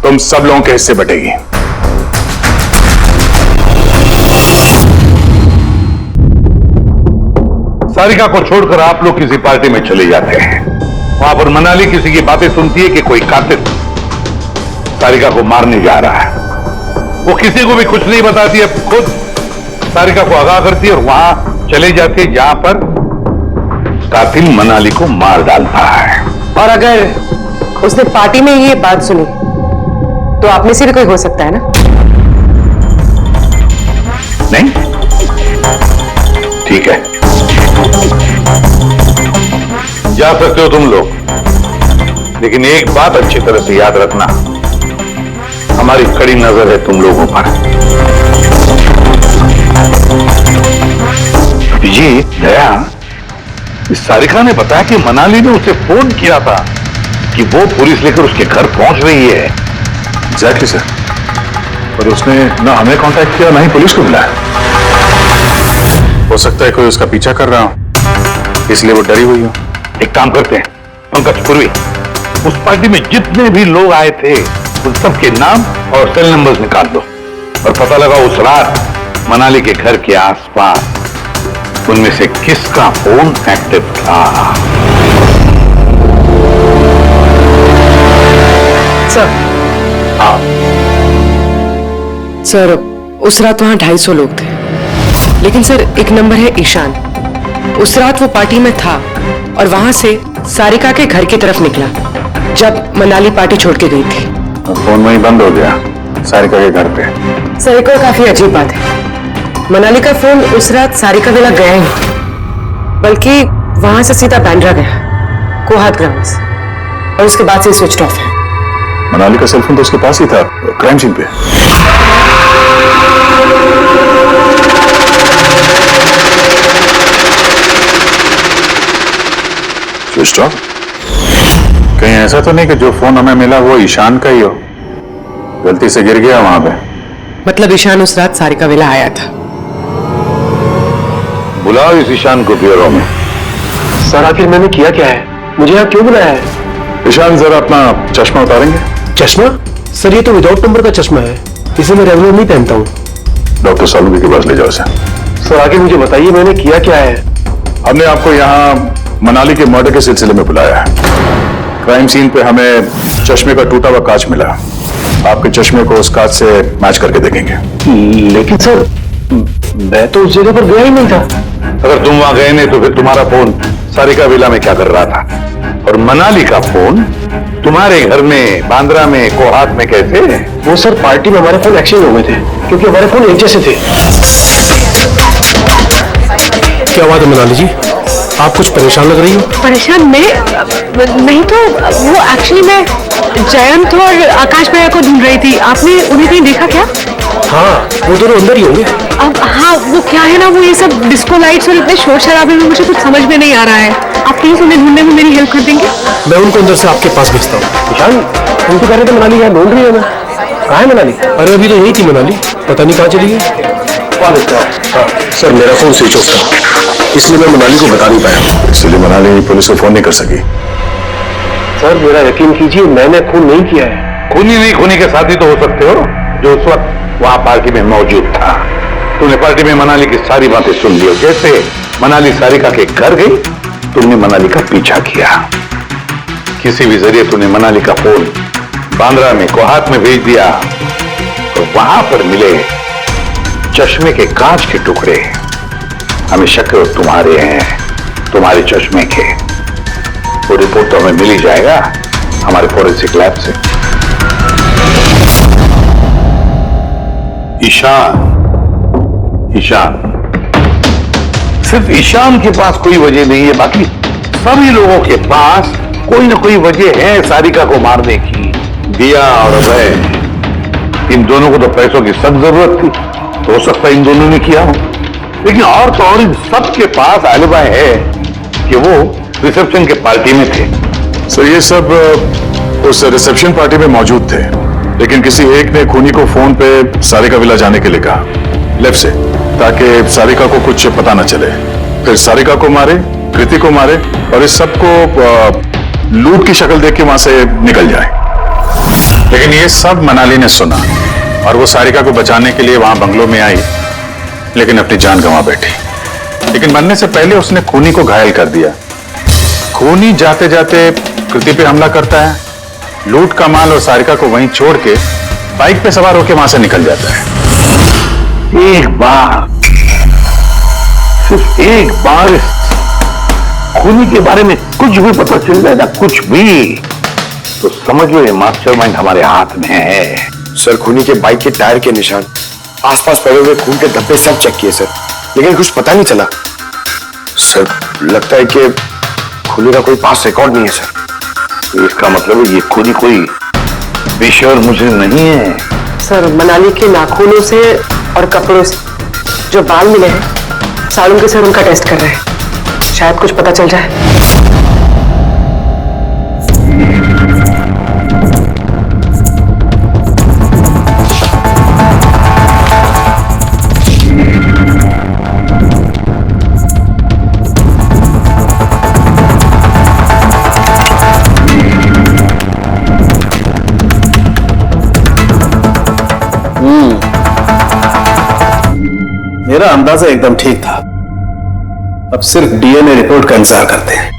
तुम सब लोगों के हिस्से बटेगी। सारिका को छोड़कर आप लोग किसी पार्टी में चले जाते हैं। वहां पर मनाली किसी की बातें सुनती है कि कोई कातिल सारिका को मारने जा रहा है। वो किसी को भी कुछ नहीं बताती है, खुद सारिका को आगाह करती है और वहां चले जाती है जहां पर कातिल मनाली को मार डालता है। और अगर उसने पार्टी में ये बात सुनी तो आप में से भी कोई हो सकता है ना? नहीं? ठीक है, जा सकते हो तुम लोग, लेकिन एक बात अच्छी तरह से याद रखना, हमारी कड़ी नजर है तुम लोगों पर। जी दया, इस सारिका ने बताया कि मनाली ने उसे फोन किया था कि वो पुलिस लेकर उसके घर पहुंच रही है। एग्जैक्टली सर, पर उसने ना हमें कांटेक्ट किया ना ही पुलिस को बुलाया। हो सकता है कोई उसका पीछा कर रहा हो, इसलिए वो डरी हुई हो। एक काम करते हैं पंकज पूर्वी, उस पार्टी में जितने भी लोग आए थे उन सबके नाम और सेल नंबर्स निकाल दो और पता लगा उस रात मनाली के घर के आसपास उनमें से किसका फोन एक्टिव था। सर, हाँ सर, उस रात वहां 250 लोग थे, लेकिन सर एक नंबर है ईशान। उस रात वो पार्टी में था और वहां से सारिका के घर की तरफ निकला जब मनाली पार्टी छोड़ के गई थी। फोन वहीं बंद हो गया सारिका के घर पे। सर, एक और काफी अजीब बात है, मनाली का फोन उस रात सारिका के लग गया ही नहीं, बल्कि वहां से सीधा बांद्रा गया। कोहात ग्राउंड्स, और उसके बाद से स्विच ऑफ है। मनाली का सेलफोन तो उसके पास ही था क्राइम सीन पे। Switch off? कहीं ऐसा तो नहीं कि जो फोन हमें मिला वो ईशान का ही हो, गलती से गिर गया वहां पे? मतलब ईशान उस रात सारिका विला आया था। बुलाओ इस ईशान को ब्यूरो में। सर आखिर मैंने किया क्या है, मुझे यहाँ क्यों बुलाया है? ईशान जरा अपना चश्मा उतारेंगे? चश्मा? सर ये तो विदाउट नंबर का चश्मा है, इसे मैं रेगुलर नहीं पहनता हूँ। डॉक्टर सालुंके के पास ले जाओ इसे। सर आगे मुझे बताइए मैंने किया क्या है? हमने आपको यहाँ मनाली के मर्डर के सिलसिले में बुलाया है। क्राइम सीन पे हमें चश्मे का टूटा हुआ कांच मिला। आपके चश्मे को उस कांच से मैच करके देखेंगे। लेकिन सर मैं तो उस जगह पर गया ही नहीं था। अगर तुम वहां गए नहीं तो फिर तुम्हारा फोन सारिका विला में क्या कर रहा था? और मनाली का फोन तुम्हारे घर में बांद्रा में कोहात में कैसे? वो सर पार्टी में हमारे फोन एक्सचेंज हो गए थे, क्योंकि हमारे फोन एक जैसे थे। क्या बात है मनाली जी, आप कुछ परेशान लग रही हो? परेशान नहीं तो वो एक्चुअली मैं जयंत और आकाश भैया को ढूंढ रही थी। आपने उन्हें कहीं देखा क्या? हाँ वो दोनों अंदर ही होंगे। अब हाँ वो क्या है ना, वो ये सब डिस्को लाइट्स और इतने शोर शराबे में मुझे कुछ समझ में नहीं आ रहा है। आप प्लीज उन्हें ढूंढने में मेरी हेल्प कर देंगे? मैं उनको अंदर से आपके पास भेजता हूँ। ईशान तुम तो कह रहे थे मनाली यहाँ ढूंढ रही है। मैं कहाँ है मनाली? अरे अभी तो यही थी मनाली, पता नहीं कहाँ चली गई। हाँ सर मेरा फोन स्विच ऑफ था, इसलिए मैं मनाली को बता नहीं पाया। इसलिए मनाली पुलिस को फोन नहीं कर सकी। सर मेरा यकीन कीजिए मैंने खून नहीं किया है। खूनी नहीं खूनी के साथी तो हो सकते हो जो उस वक्त वहां पार्टी में मौजूद था। तूने पार्टी में मनाली की सारी बातें सुन ली। जैसे मनाली सारिका के घर गई तुमने मनाली का पीछा किया। किसी भी जरिए तूने मनाली का फोन बांद्रा में कोहात में भेज दिया और वहां पर मिले चश्मे के कांच के टुकड़े हमें शक है तुम्हारे हैं, तुम्हारे चश्मे के। वो रिपोर्ट तो हमें मिल ही जाएगा हमारे फोरेंसिक लैब से। ईशान सिर्फ ईशान के पास कोई वजह नहीं है, बाकी सभी लोगों के पास कोई ना कोई वजह है सारिका को मारने की। दिया और अभय, इन दोनों को तो पैसों की सख्त जरूरत थी, तो हो सकता है इन दोनों ने किया हो। लेकिन और तो और इन सबके पास आलिबाई है कि वो रिसेप्शन के पार्टी में थे। सर ये सब उस रिसेप्शन पार्टी में मौजूद थे, लेकिन किसी एक ने खूनी को फोन पे सारिका विला जाने के लिए कहा लेफ्ट से, ताकि सारिका को कुछ पता न चले। फिर सारिका को मारे, कृति को मारे और इस सबको लूट की शक्ल देख के वहां से निकल जाए। लेकिन ये सब मनाली ने सुना और वो सारिका को बचाने के लिए वहां बंगलों में आई, लेकिन अपनी जान गंवा बैठी। लेकिन मरने से पहले उसने खूनी को घायल कर दिया। खूनी जाते जाते कृति पे हमला करता है, लूट का माल और सारिका को वहीं छोड़ के बाइक पे सवार होकर वहां से निकल जाता है। एक बार, सिर्फ एक बार इस खूनी के बारे में कुछ भी पता चल जाए ना, कुछ भी, तो समझ लो ये मास्टरमाइंड हमारे हाथ में है। सर खूनी के बाइक के टायर के निशान, आसपास पड़े हुए खून के धब्बे सब चेक किए सर, लेकिन कुछ पता नहीं चला। सर लगता है कि खूनी का कोई पास रिकॉर्ड नहीं है सर। तो इसका मतलब है ये खूनी कोई पेशेवर मुजरिम नहीं है। सर मनाली के नाखूनों से और कपड़ों से जो बाल मिले हैं, सालुंके सर उनका टेस्ट कर रहे हैं, शायद कुछ पता चल जाए। मेरा अंदाजा एकदम ठीक था। अब सिर्फ डीएनए रिपोर्ट का इंतजार करते हैं।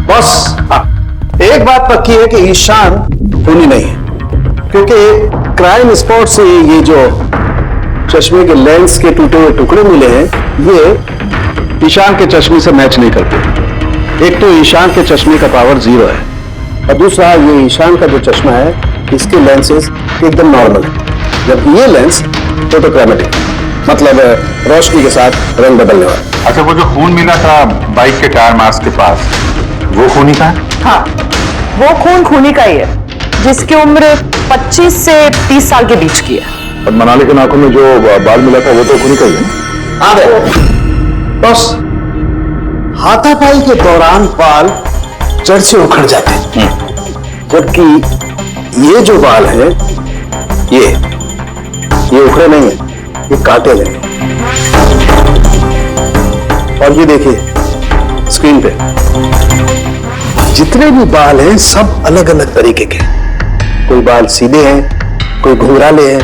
बॉस एक बात पक्की है कि ईशान खूनी नहीं है, क्योंकि क्राइम स्पॉट से ये जो चश्मे के लेंस के टूटे हुए टुकड़े मिले हैं, ये ईशान के चश्मे से मैच नहीं करते। एक तो ईशान के चश्मे का पावर 0 है, और दूसरा ये ईशान का जो चश्मा है इसके लेंसेज एकदम नॉर्मल है, जबकि ये लेंस फोटोक्रोमेटिक। मतलब रोशनी के साथ रंग बदलने वाला। अच्छा, वो जो खून मिला था बाइक के टायर मार्क्स के पास, वो खूनी का है? हाँ, वो खून खूनी का ही है, जिसकी उम्र 25 से 30 साल के बीच की है। और मनाली के नाखून में जो बाल मिला था वो तो खूनी का ही है। हाँ बस हाथापाई के दौरान बाल जड़ से उखड़ जाते हैं, जबकि ये जो बाल है ये उखड़े नहीं है, ये काटे गए। और ये देखिए स्क्रीन पे जितने भी बाल हैं सब अलग अलग तरीके के। कोई बाल सीधे हैं, कोई घुंघराले हैं,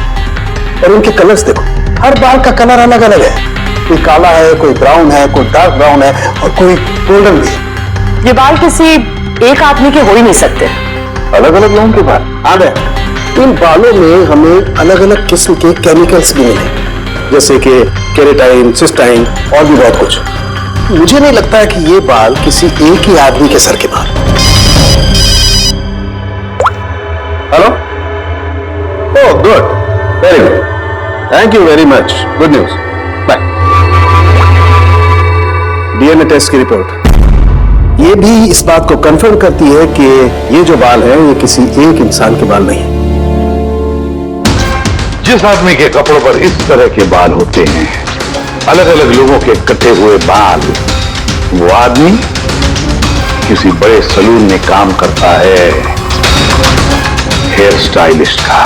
और उनके कलर्स देखो, हर बाल का कलर अलग अलग है। कोई काला है, कोई ब्राउन है, कोई डार्क ब्राउन है, और कोई गोल्डन भी है। ये बाल किसी एक आदमी के हो ही नहीं सकते। अलग अलग लोगों के बाल। हाँ, इन बालों में हमें अलग अलग किस्म के केमिकल्स भी मिले, जैसे कि केराटिन, सिस्टाइन और भी बहुत कुछ। मुझे नहीं लगता है कि ये बाल किसी एक ही आदमी के सर के बाल। Hello? Oh good, very good, thank you very much, good news, bye. DNA test की रिपोर्ट ये भी इस बात को कंफर्म करती है कि ये जो बाल हैं ये किसी एक इंसान के बाल नहीं है। जिस आदमी के कपड़ों पर इस तरह के बाल होते हैं, अलग अलग लोगों के कटे हुए बाल, वो आदमी किसी बड़े सलून में काम करता है, हेयर स्टाइलिस्ट का।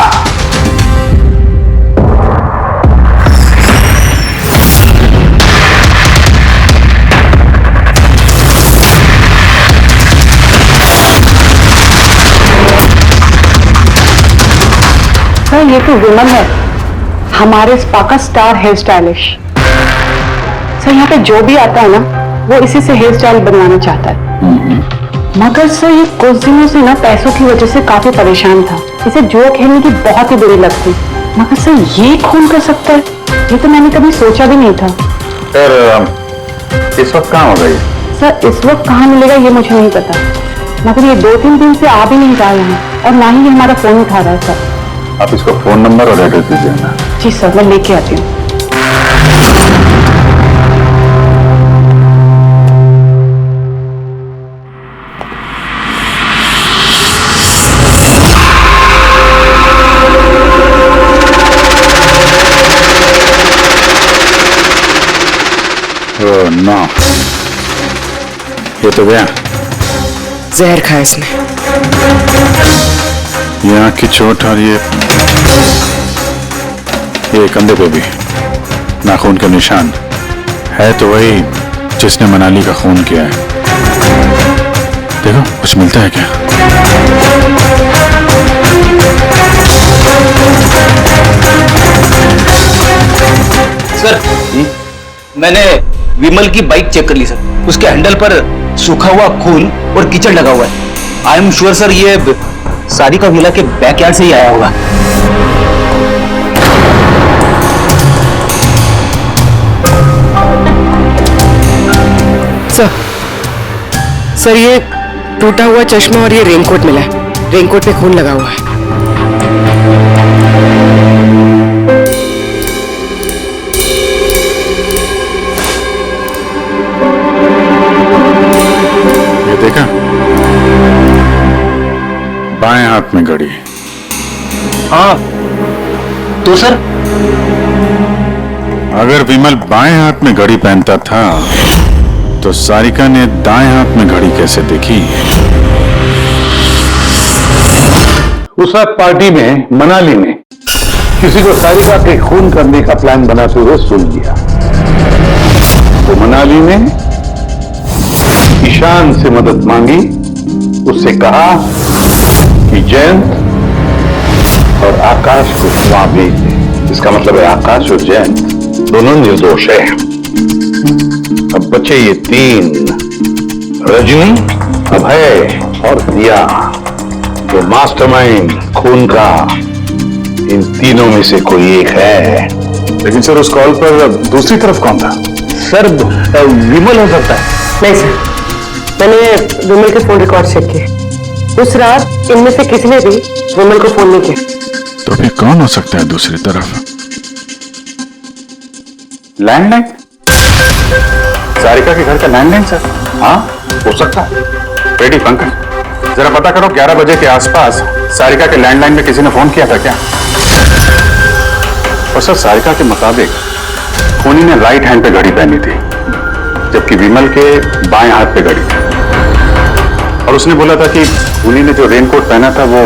सर ये तो विमल है, हमारे स्पा का स्टार हेयर स्टाइलिश। सर यहाँ पे जो भी आता है ना वो इसी से हेयर स्टाइल बनवाना चाहता है। मगर सर ये कुछ दिनों से ना पैसों की वजह से काफी परेशान था। इसे जुआ खेलने की बहुत ही बुरी लत थी। मगर सर ये खून कर सकता है, ये तो मैंने कभी सोचा भी नहीं था। सर इस वक्त कहाँ हो गई? सर इस वक्त कहाँ मिलेगा ये मुझे नहीं पता, मगर ये 2-3 दिन से आ भी नहीं रहा यहाँ, और ना ही ये हमारा फोन उठा रहा है। सर आप इसको फोन नंबर और एड्रेस दीजिए ना। जी सर, मैं लेके आती हूँ। ओह नो, ये तो गया। जहर खाया इसने। ये आंख की चोट और ये कंधे पे भी नाखून का निशान है, तो वही जिसने मनाली का खून किया है। देखो कुछ मिलता है क्या? सर मैंने विमल की बाइक चेक कर ली सर, उसके हैंडल पर सूखा हुआ खून और कीचड़ लगा हुआ है। आई एम श्योर सर ये सारिका विला के बैकयार्ड से ही आया होगा। सर ये टूटा हुआ चश्मा और ये रेनकोट मिला है, रेनकोट पे खून लगा हुआ है। ये देखा, बाएं हाथ में घड़ी। हाँ तो सर अगर विमल बाएं हाथ में घड़ी पहनता था तो सारिका ने दाएं हाथ में घड़ी कैसे देखी? उस वक्त पार्टी में मनाली ने किसी को सारिका के खून करने का प्लान बनाते हुए सुन लिया, तो मनाली ने ईशान से मदद मांगी। उससे कहा कि जयंत और आकाश को वहां भेज दे। इसका मतलब है आकाश और जयंत दोनों निर्दोष है। अब बचे ये 3, रजनी, अभय और दिया, जो मास्टरमाइंड खून का इन तीनों में से कोई एक है। लेकिन सर उस कॉल पर दूसरी तरफ कौन था? सर विमल हो सकता है। नहीं सर, मैंने विमल के फोन रिकॉर्ड चेक किए। उस रात इनमें से किसी ने भी विमल को फोन नहीं किया। तो फिर कौन हो सकता है दूसरी तरफ? लैंडलाइन? सारिका के घर का लैंडलाइन सर? हाँ, हो सकता है। बेटी पंकज, जरा पता करो 11 बजे के आसपास सारिका के लैंडलाइन में किसी ने फोन किया था क्या? और सर, सारिका के मुताबिक खूनी ने राइट हैंड पे घड़ी पहनी थी, जबकि विमल के बाएं हाथ पे घड़ी थी। और उसने बोला था कि खूनी ने जो रेनकोट पहना था वो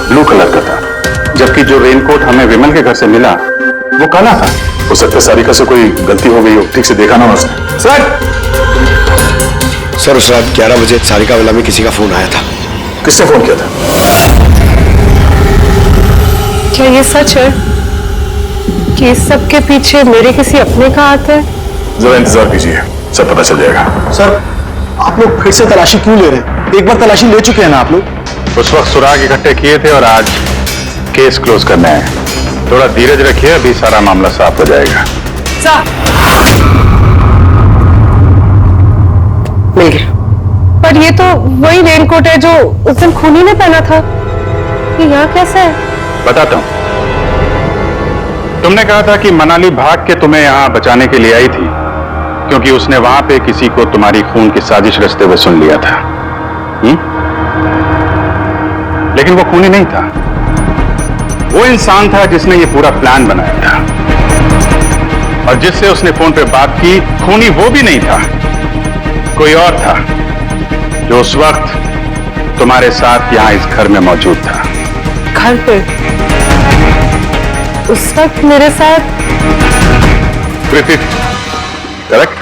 ब्लू कलर का था, जबकि जो रेनकोट हमें विमल के घर से मिला वो काला था। हो सकता है सारिका से कोई गलती हो गई हो, ठीक से देखा ना उसने। सर उस रात 11 बजे सारिका वाला में किसी का फोन आया था। किसने फोन किया था? क्या ये सच है कि इस सब के पीछे मेरे किसी अपने का हाथ है? जरा इंतजार कीजिए, सब पता चल जाएगा। सर, आप लोग फिर से तलाशी क्यों ले रहे हैं? एक बार तलाशी ले चुके हैं ना आप लोग। उस वक्त सुराग इकट्ठे किए थे और आज केस क्लोज करना है। थोड़ा धीरज रखिए, अभी सारा मामला साफ हो जाएगा। मिल गया। पर ये तो वही रेनकोट है जो उस दिन खूनी ने पहना था। ये यहाँ कैसे है? बताता हूं। तुमने कहा था कि मनाली भाग के तुम्हें यहां बचाने के लिए आई थी, क्योंकि उसने वहां पे किसी को तुम्हारी खून की साजिश रचते हुए सुन लिया था। लेकिन वो खूनी नहीं था, वो इंसान था जिसने ये पूरा प्लान बनाया था। और जिससे उसने फोन पे बात की, खूनी वो भी नहीं था, कोई और था जो उस वक्त तुम्हारे साथ यहां इस घर में मौजूद था। घर पे? उस वक्त मेरे साथ? प्रीति, करेक्ट?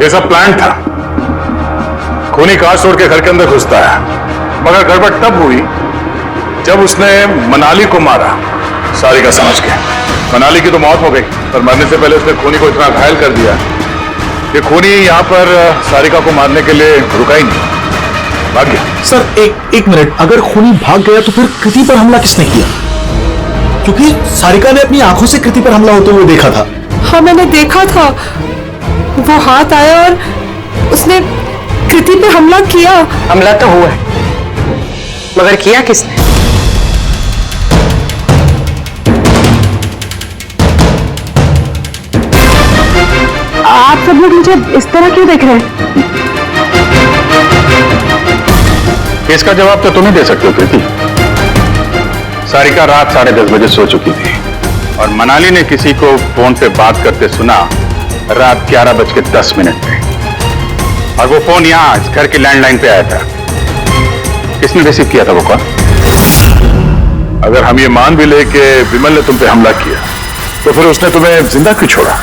ये सब प्लान था। खूनी कार छोड़ के घर के अंदर घुसता है, मगर गड़बड़ तब हुई जब उसने मनाली को मारा, सारिका समझ के। मनाली की तो मौत हो गई, पर मरने से पहले उसने खूनी को इतना घायल कर दिया कि खूनी यहाँ पर सारिका को मारने के लिए रुका ही नहीं, भाग गया। सर एक मिनट, अगर खूनी भाग गया तो फिर कृति पर हमला किसने किया? क्योंकि सारिका ने अपनी आंखों से कृति पर हमला होते हुए देखा था। हाँ, मैंने देखा था। वो हाथ आया और उसने कृति पे हमला किया। हमला तो हुआ है, मगर किया किसने? आप सब लोग मुझे इस तरह क्यों देख रहे हैं? इसका जवाब तो तुम ही दे सकते हो प्रीति। सारिका रात 10:30 बजे सो चुकी थी और मनाली ने किसी को फोन पे बात करते सुना रात 11:10 पे। और वो फोन यहां इस घर के लैंडलाइन पे आया था। किसने रिसीव किया था वो कॉल? अगर हम ये मान भी ले कि विमल ने तुम पे हमला किया, तो फिर उसने तुम्हें जिंदा क्यों छोड़ा?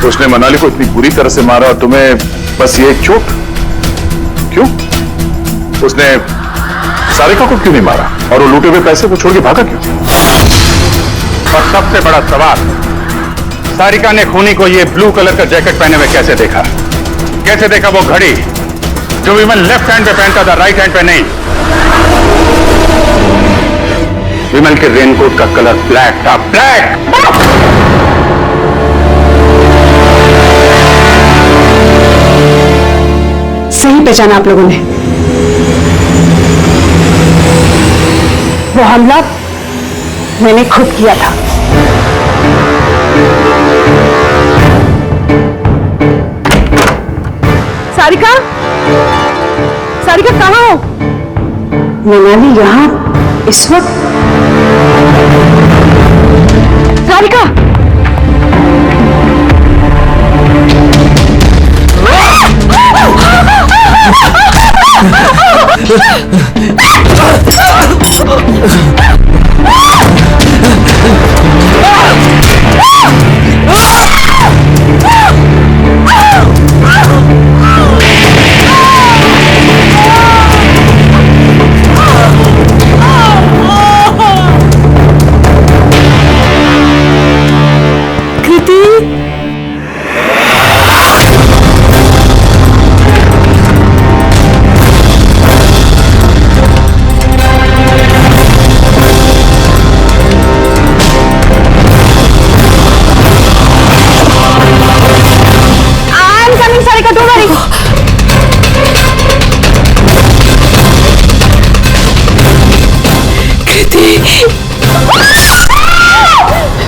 तो उसने मनाली को इतनी बुरी तरह से मारा और तुम्हें बस ये एक चोट? क्यों? उसने सारिका को क्यों नहीं मारा और वो लूटे हुए पैसे को छोड़ के भागा क्यों? और सबसे बड़ा सवाल, सारिका ने खूनी को ये ब्लू कलर का जैकेट पहने हुए कैसे देखा? कैसे देखा वो घड़ी जो विमल लेफ्ट हैंड पे पहनता था, राइट हैंड पे नहीं? विमल के रेनकोट का कलर ब्लैक था, ब्लैक। सही पहचाना आप लोगों ने। वो हमला मैंने खुद किया था। सारिका, सारिका कहाँ हो? मनाली यहाँ इस वक्त? सारिका!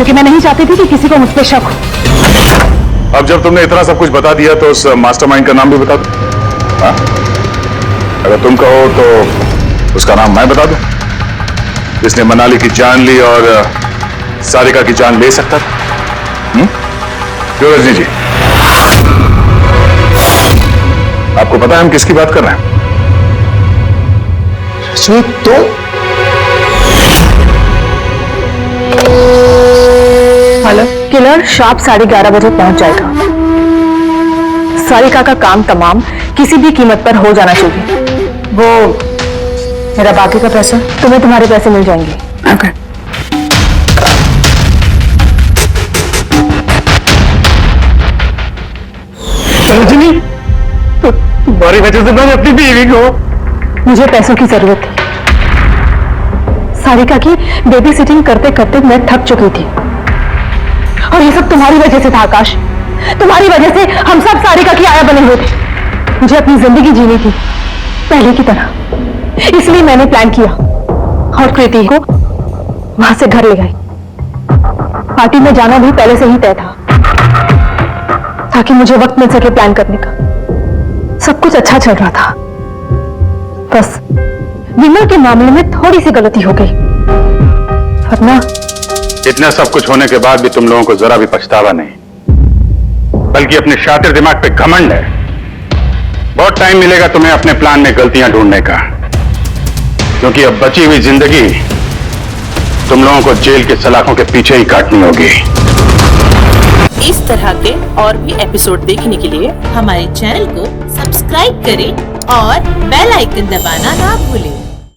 क्योंकि मैं नहीं चाहती थी कि किसी को मुझ पर शक हो। अब जब तुमने इतना सब कुछ बता दिया तो उस मास्टरमाइंड का नाम भी बता दो। हाँ? अगर तुम कहो तो उसका नाम मैं बता दूं, जिसने मनाली की जान ली और सारिका की जान ले सकता था। क्यों रजनी जी, आपको पता है हम किसकी बात कर रहे हैं? तो हेलो, किलर शार्प 11:30 बजे पहुंच जाएगा। सारिका का काम तमाम किसी भी कीमत पर हो जाना चाहिए। वो मेरा बाकी का पैसा, तुम्हें तुम्हारे पैसे मिल जाएंगे। ओके। रजनी, तुम्हारी वजह से मैंने अपनी बीवी को, मुझे पैसों की जरूरत थी। सारिका की बेबी सिटिंग करते करते मैं थक चुकी थी, और ये सब तुम्हारी वजह से था आकाश। तुम्हारी वजह से हम सब सारिका की आया बने हुए थे। मुझे अपनी जिंदगी जीनी थी पहले की तरह, इसलिए मैंने प्लान किया और कृति को वहां से घर ले गई। पार्टी में जाना भी पहले से ही तय था, ताकि मुझे वक्त मिल सके प्लान करने का। सब कुछ अच्छा चल रहा था, बस विमल के मामले में थोड़ी सी गलती हो गई, वरना इतना सब कुछ होने के बाद भी तुम लोगों को जरा भी पछतावा नहीं, बल्कि अपने शातिर दिमाग पे घमंड है। बहुत टाइम मिलेगा तुम्हें अपने प्लान में गलतियां ढूंढने का, क्योंकि अब बची हुई जिंदगी तुम लोगों को जेल के सलाखों के पीछे ही काटनी होगी। इस तरह के और भी एपिसोड देखने के लिए हमारे चैनल को सब्सक्राइब करें और बेल आइकन दबाना ना भूलें।